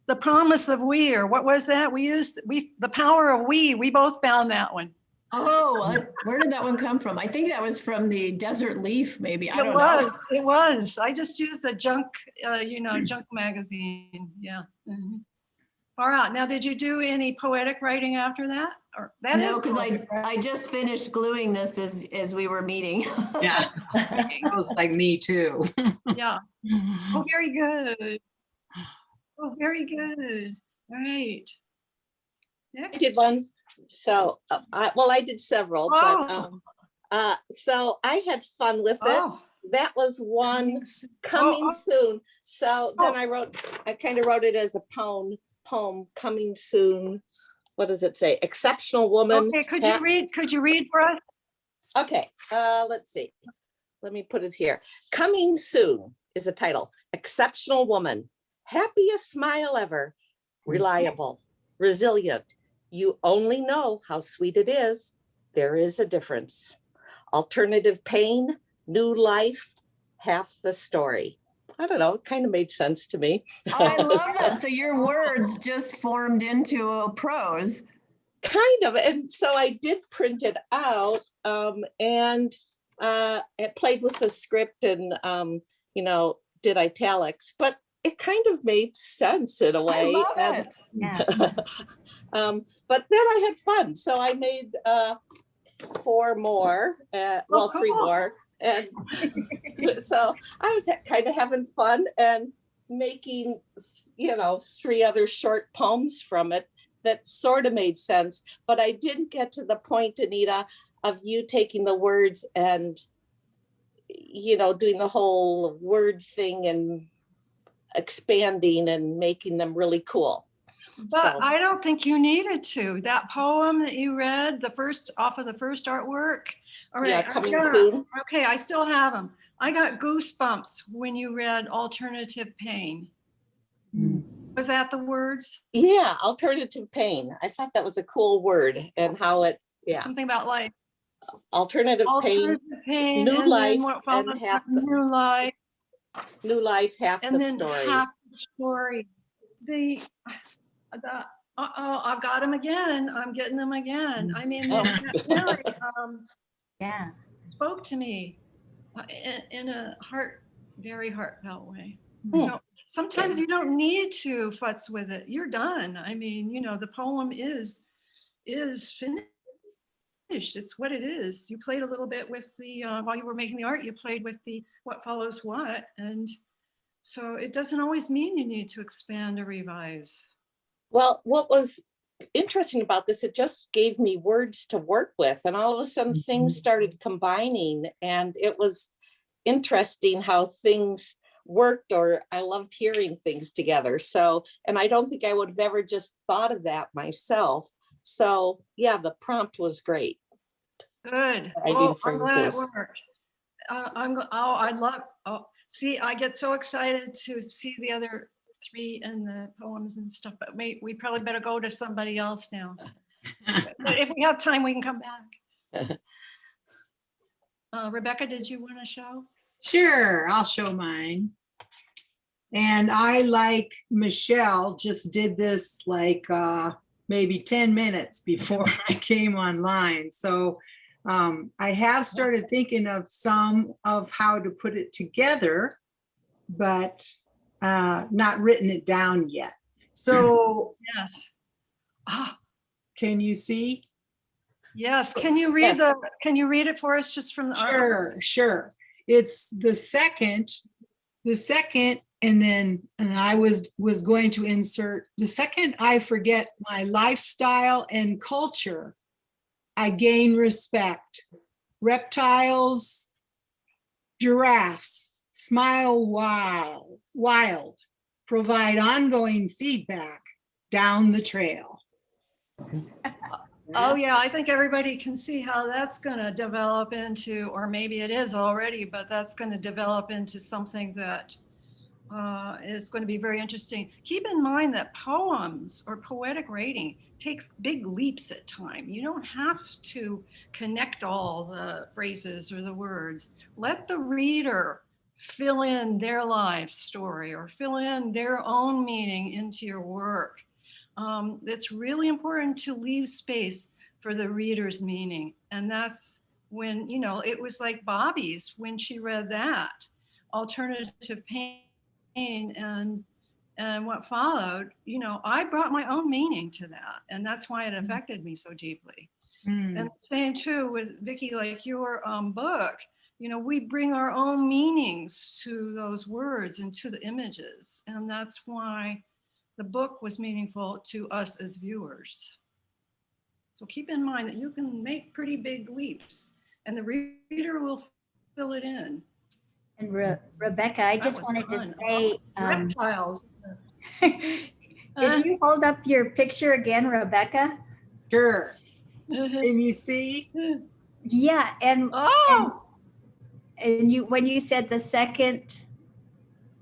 the promise of we, or what was that? The power of we both found that one. Oh, where did that one come from? I think that was from the Desert Leaf, maybe. I It don't know. was, it was. I just used the junk, junk magazine. Yeah. Mhm. All right. Now, did you do any poetic writing after that? Or that is No, because poetic, right? I just finished gluing this as we were meeting. Yeah. That was like me too. Yeah. Oh, very good. Oh, very good. All right. I Next. did one. So, I did several, Oh. but so I had fun with it. Oh. That was one coming soon. So then Oh. I kind of wrote it as a poem coming soon. What does it say? Exceptional woman. Okay, could you read for us? Okay, let's see. Let me put it here. Coming soon is the title. Exceptional woman. Happiest smile ever. Reliable. Resilient. You only know how sweet it is. There is a difference. Alternative pain. New life. Half the story. I don't know. It kind of made sense to me. Oh, I love that. So your words just formed into a prose. Kind of. And so I did print it out and it played with the script and, did italics, but it kind of made sense in a way. I love And, it. Yeah. but then I had fun. So I made 4 more, well, 3 cool. more. And so I was kind of having fun and making, 3 other short poems from it that sort of made sense. But I didn't get to the point, Anita, of you taking the words and, doing the whole word thing and expanding and making them really cool. But So- I don't think you needed to. That poem that you read, off of the first artwork. All right, Yeah, coming soon. Okay, I still have them. I got goosebumps when you read alternative pain. Was that the words? Yeah, alternative pain. I thought that was a cool word and how it, Something about life. alternative pain, Alternative pain. new and then life, what and followed half that, new life, half and the then story. half the story. The uh-oh, I've got them again. I'm getting them again. I mean, Oh. that really Yeah. spoke to me in a very heartfelt way. Hmm. So sometimes you don't need to futz with it. You're done. I mean, the poem is finished. It's what it is. You played a little bit with the while you were making the art, you played with the what follows what, and so it doesn't always mean you need to expand or revise. Well, what was interesting about this, it just gave me words to work with, and all of a sudden things started combining, and it was interesting how things worked, or I loved hearing things together. So, and I don't think I would have ever just thought of that myself. So yeah, the prompt was great. Good. Writing Oh, I'm glad it phrases. worked. I love, see, I get so excited to see the other 3 and the poems and stuff, but we probably better go to somebody else now. But if we have time, we can come back. Rebecca, did you want to show? Sure, I'll show mine. And I, like Michelle, just did this like maybe 10 minutes before I came online. So I have started thinking of some of how to put it together, but not written it down yet. So Yes. Ah, can you see? yes. Can you read Yes. can you read it for us just from the art? Sure. It's the second, and then, and I was going to insert the second. I forget my lifestyle and culture. I gain respect. Reptiles, giraffes, smile wild, provide ongoing feedback down the trail. Oh, yeah, I think everybody can see how that's going to develop into, or maybe it is already, but that's going to develop into something that is going to be very interesting. Keep in mind that poems or poetic writing takes big leaps at time. You don't have to connect all the phrases or the words. Let the reader fill in their life story or fill in their own meaning into your work. It's really important to leave space for the reader's meaning. And that's when, it was like Bobby's when she read that, Alternative Pain and what followed, I brought my own meaning to that. And that's why it affected me so deeply. And same too with Vicki, like your book, we bring our own meanings to those words and to the images. And that's why the book was meaningful to us as viewers. So keep in mind that you can make pretty big leaps and the reader will fill it in. And Rebecca, I just was wanted to fun. say, Reptiles. if you hold up your picture again, Rebecca. Sure. Can you see? Yeah, and Oh, and you when you said the second,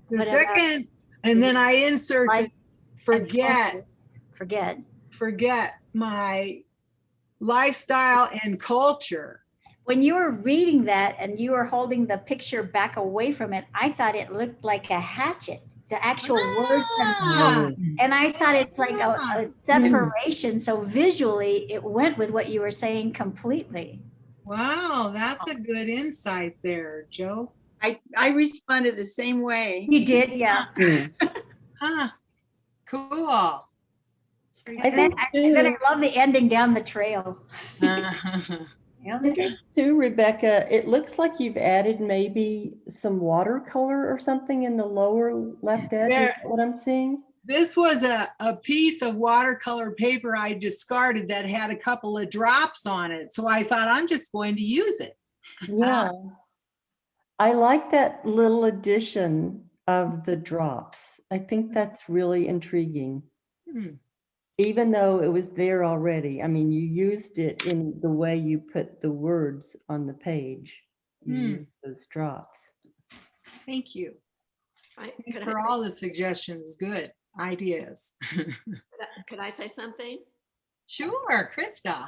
The whatever, second, and then I inserted forget my lifestyle and culture. When you were reading that and you were holding the picture back away from it, I thought it looked like a hatchet, the actual words. And I thought it's like a separation. So visually, it went with what you were saying completely. Wow, that's a good insight there, Joe. I responded the same way. You did, yeah. Huh. Cool. And then I love the ending down the trail. I think too, Rebecca, it looks like you've added maybe some watercolor or something in the lower left edge. Is that what I'm seeing? This was a piece of watercolor paper I discarded that had a couple of drops on it. So I thought I'm just going to use it. Yeah. I like that little addition of the drops. I think that's really intriguing. Even though it was there already. I mean, you used it in the way you put the words on the page. You used those drops. Thank you. Thanks for all the suggestions. Good ideas. Could I say something? Sure, Krista.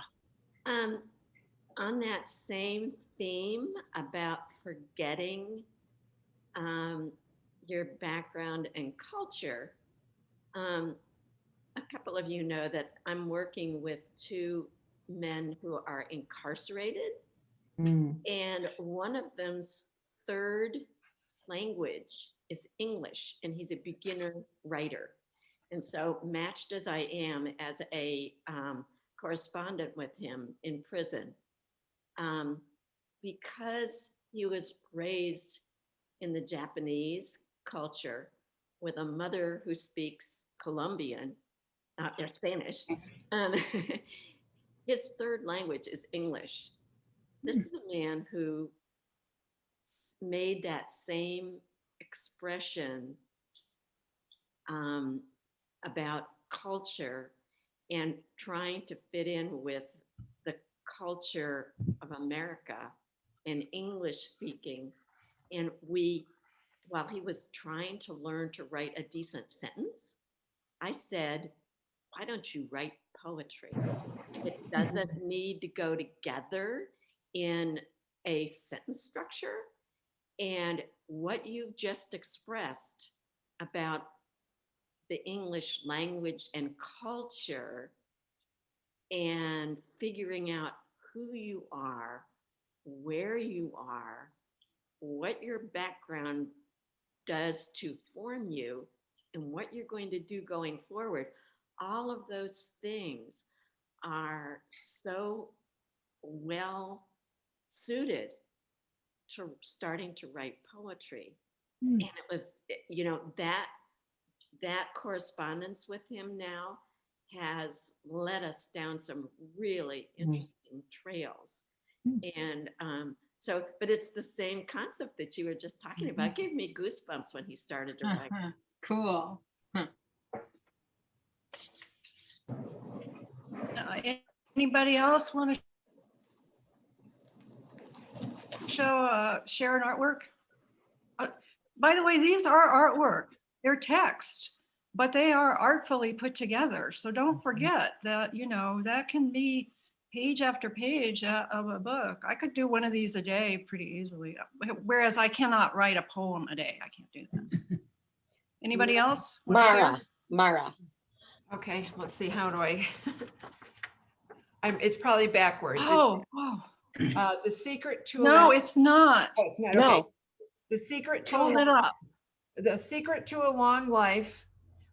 On that same theme about forgetting your background and culture, a couple of you know that I'm working with two men who are incarcerated, and one of them's third language is English, and he's a beginner writer. And so, matched as I am as a correspondent with him in prison, because he was raised in the Japanese culture with a mother who speaks Colombian, or Spanish, his third language is English. This is a man who made that same expression about culture and trying to fit in with the culture of America and English speaking. And while he was trying to learn to write a decent sentence, I said, why don't you write poetry? It doesn't need to go together in a sentence structure. And what you've just expressed about the English language and culture and figuring out who you are, where you are, what your background does to form you, and what you're going to do going forward, all of those things are so well suited to starting to write poetry. And it was, that correspondence with him now has led us down some really interesting trails. And but it's the same concept that you were just talking about. It gave me goosebumps when he started to write. Cool. Anybody else want to share an artwork? By the way, these are artwork. They're text, but they are artfully put together. So don't forget that, that can be page after page of a book. I could do one of these a day pretty easily, whereas I cannot write a poem a day. I can't do that. Anybody else? Mara. Okay, let's see, how do I? It's probably backwards. Oh, The secret to no, it's not. Oh, it's not. No. Okay. The secret to Hold it up. The secret to a long life: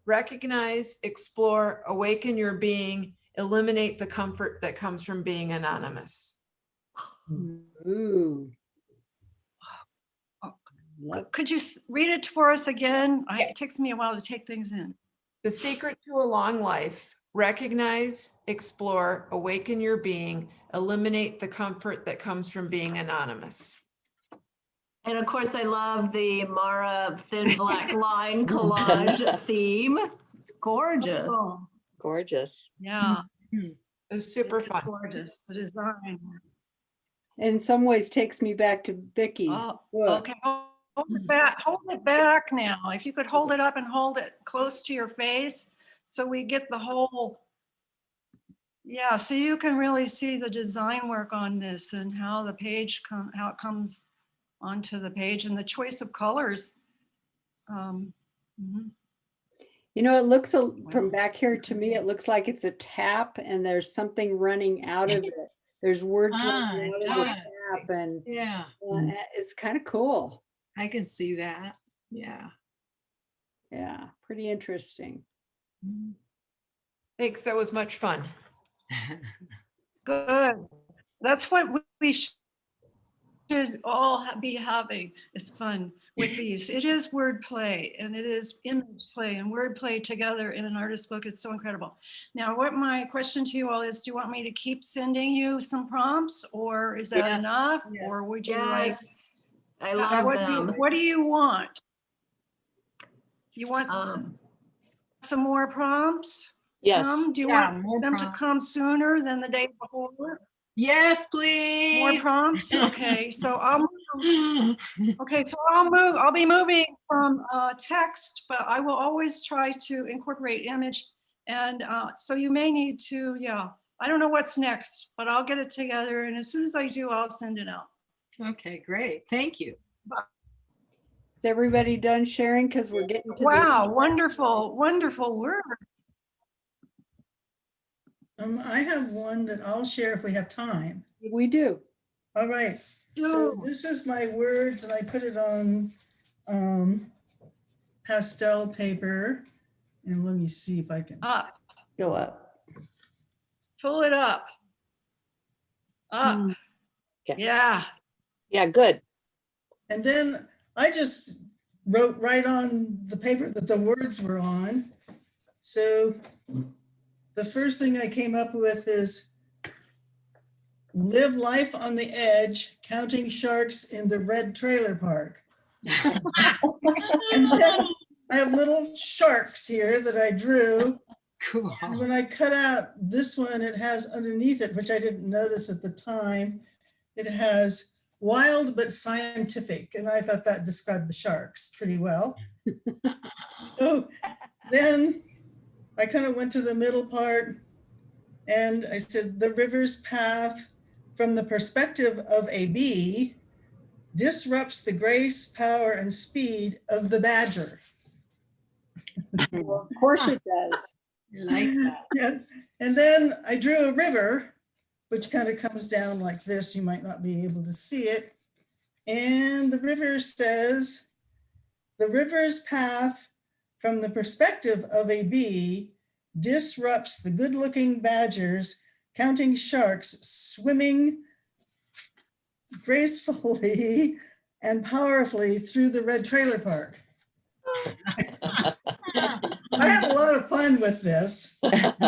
recognize, explore, awaken your being, eliminate the comfort that comes from being anonymous. Ooh. Could you read it for us again? It takes me a while to take things in. The secret to a long life: recognize, explore, awaken your being, eliminate the comfort that comes from being anonymous. And of course, I love the Mara thin black line collage theme. It's gorgeous. Oh, Gorgeous. yeah. It was super fun. Gorgeous. The design. In some ways takes me back to Vicky's book. Okay. Hold it back now. If you could hold it up and hold it close to your face so we get the whole, yeah, so you can really see the design work on this and how the page how it comes onto the page and the choice of colors. It looks from back here to me, it looks like it's a tap and there's something running out of it. There's words running out of the tap, and it's kind of cool. I can see that. Yeah. Yeah, pretty interesting. Thanks, that was much fun. Good. That's what we should all be having, is fun with these. It is wordplay and it is image play and wordplay together in an artist book. It's so incredible. Now, what my question to you all is, do you want me to keep sending you some prompts, or is that enough? Yes. Or would you Yes, I love them. What do you want? You want some more prompts? Yes. Do you want them to come sooner than the day before? Yes, please. More prompts? Okay, so I'll be moving from text, but I will always try to incorporate image. And so you may need to, I don't know what's next, but I'll get it together. And as soon as I do, I'll send it out. Okay, great. Thank you. Is everybody done sharing? Because we're getting to Wow, wonderful, wonderful work. I have one that I'll share if we have time. We do. All right. So this is my words and I put it on pastel paper. And let me see if I can. Up, Go up. pull it up. Up, Yeah. yeah. Yeah, good. And then I just wrote right on the paper that the words were on. So the first thing I came up with is live life on the edge, counting sharks in the red trailer park. And then I have little sharks here that I drew. Cool. And when I cut out this one, it has underneath it, which I didn't notice at the time, it has wild but scientific. And I thought that described the sharks pretty well. So then I kind of went to the middle part and I said, the river's path from the perspective of a bee disrupts the grace, power, and speed of the badger. Well, of course it does. I like that. Yes. And then I drew a river, which kind of comes down like this. You might not be able to see it. And the river says, the river's path from the perspective of a bee disrupts the good-looking badgers, counting sharks, swimming gracefully and powerfully through the red trailer park. I had a lot of fun with this. And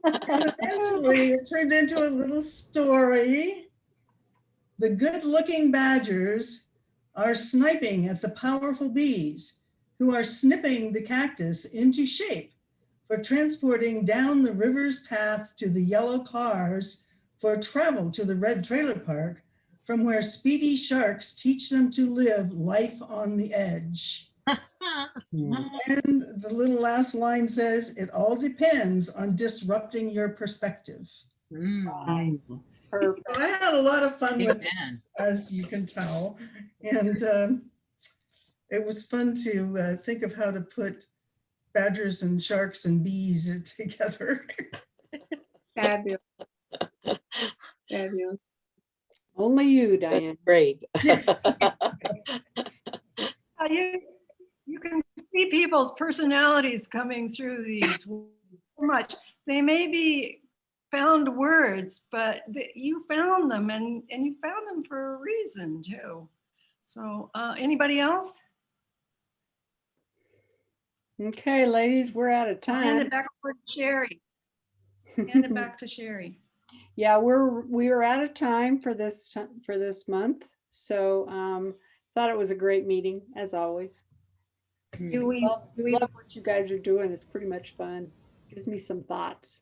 eventually it turned into a little story. The good-looking badgers are sniping at the powerful bees who are snipping the cactus into shape for transporting down the river's path to the yellow cars for travel to the red trailer park, from where speedy sharks teach them to live life on the edge. And the little last line says, it all depends on disrupting your perspective. Perfect. So I had a lot of fun with this, as you can tell. And it was fun to think of how to put badgers and sharks and bees together. Fabulous. Fabulous. Only you, Diane. That's great. You can see people's personalities coming through these so much. They may be found words, but you found them and you found them for a reason too. So anybody else? Okay, ladies, we're out of I'll hand time. it back over to Sherry. Hand it back to Sherry. Yeah, we are out of time for this month. So thought it was a great meeting as always. Do we, Love what you guys are doing. It's pretty much fun. Gives me some thoughts.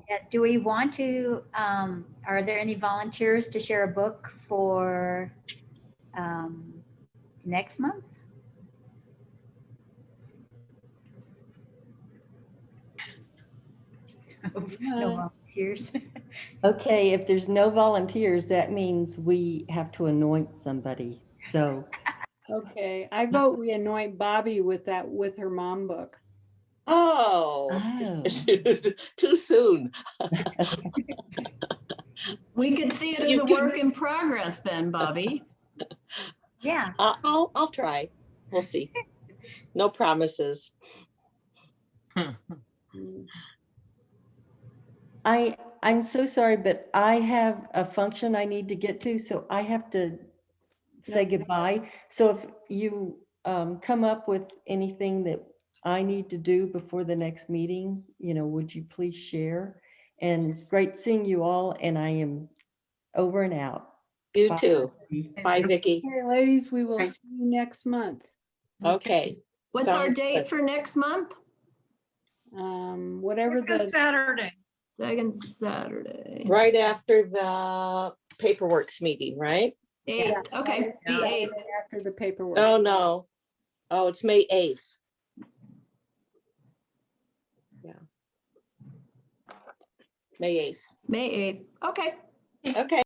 yeah, do we want to, are there any volunteers to share a book for next month? No volunteers. Okay, if there's no volunteers, that means we have to anoint somebody. So Okay, I vote we anoint Bobby with her mom book. Oh, too soon. We could see it as a work in progress then, Bobby. Yeah. I'll try. We'll see. No promises. I'm so sorry, but I have a function I need to get to, so I have to say goodbye. So if you come up with anything that I need to do before the next meeting, would you please share? And it's great seeing you all, and I am over and out. You Bye. too. Bye, Vicki. Okay, ladies, we will see you next month. Okay. What's our Sounds date good. for next month? Whatever Second Saturday. Second Saturday. Right after the paperwork's meeting, right? 8th, okay, the 8th. After the paperwork. Oh, no. Oh, it's May 8th. Yeah. May 8th. May 8th, okay. Okay.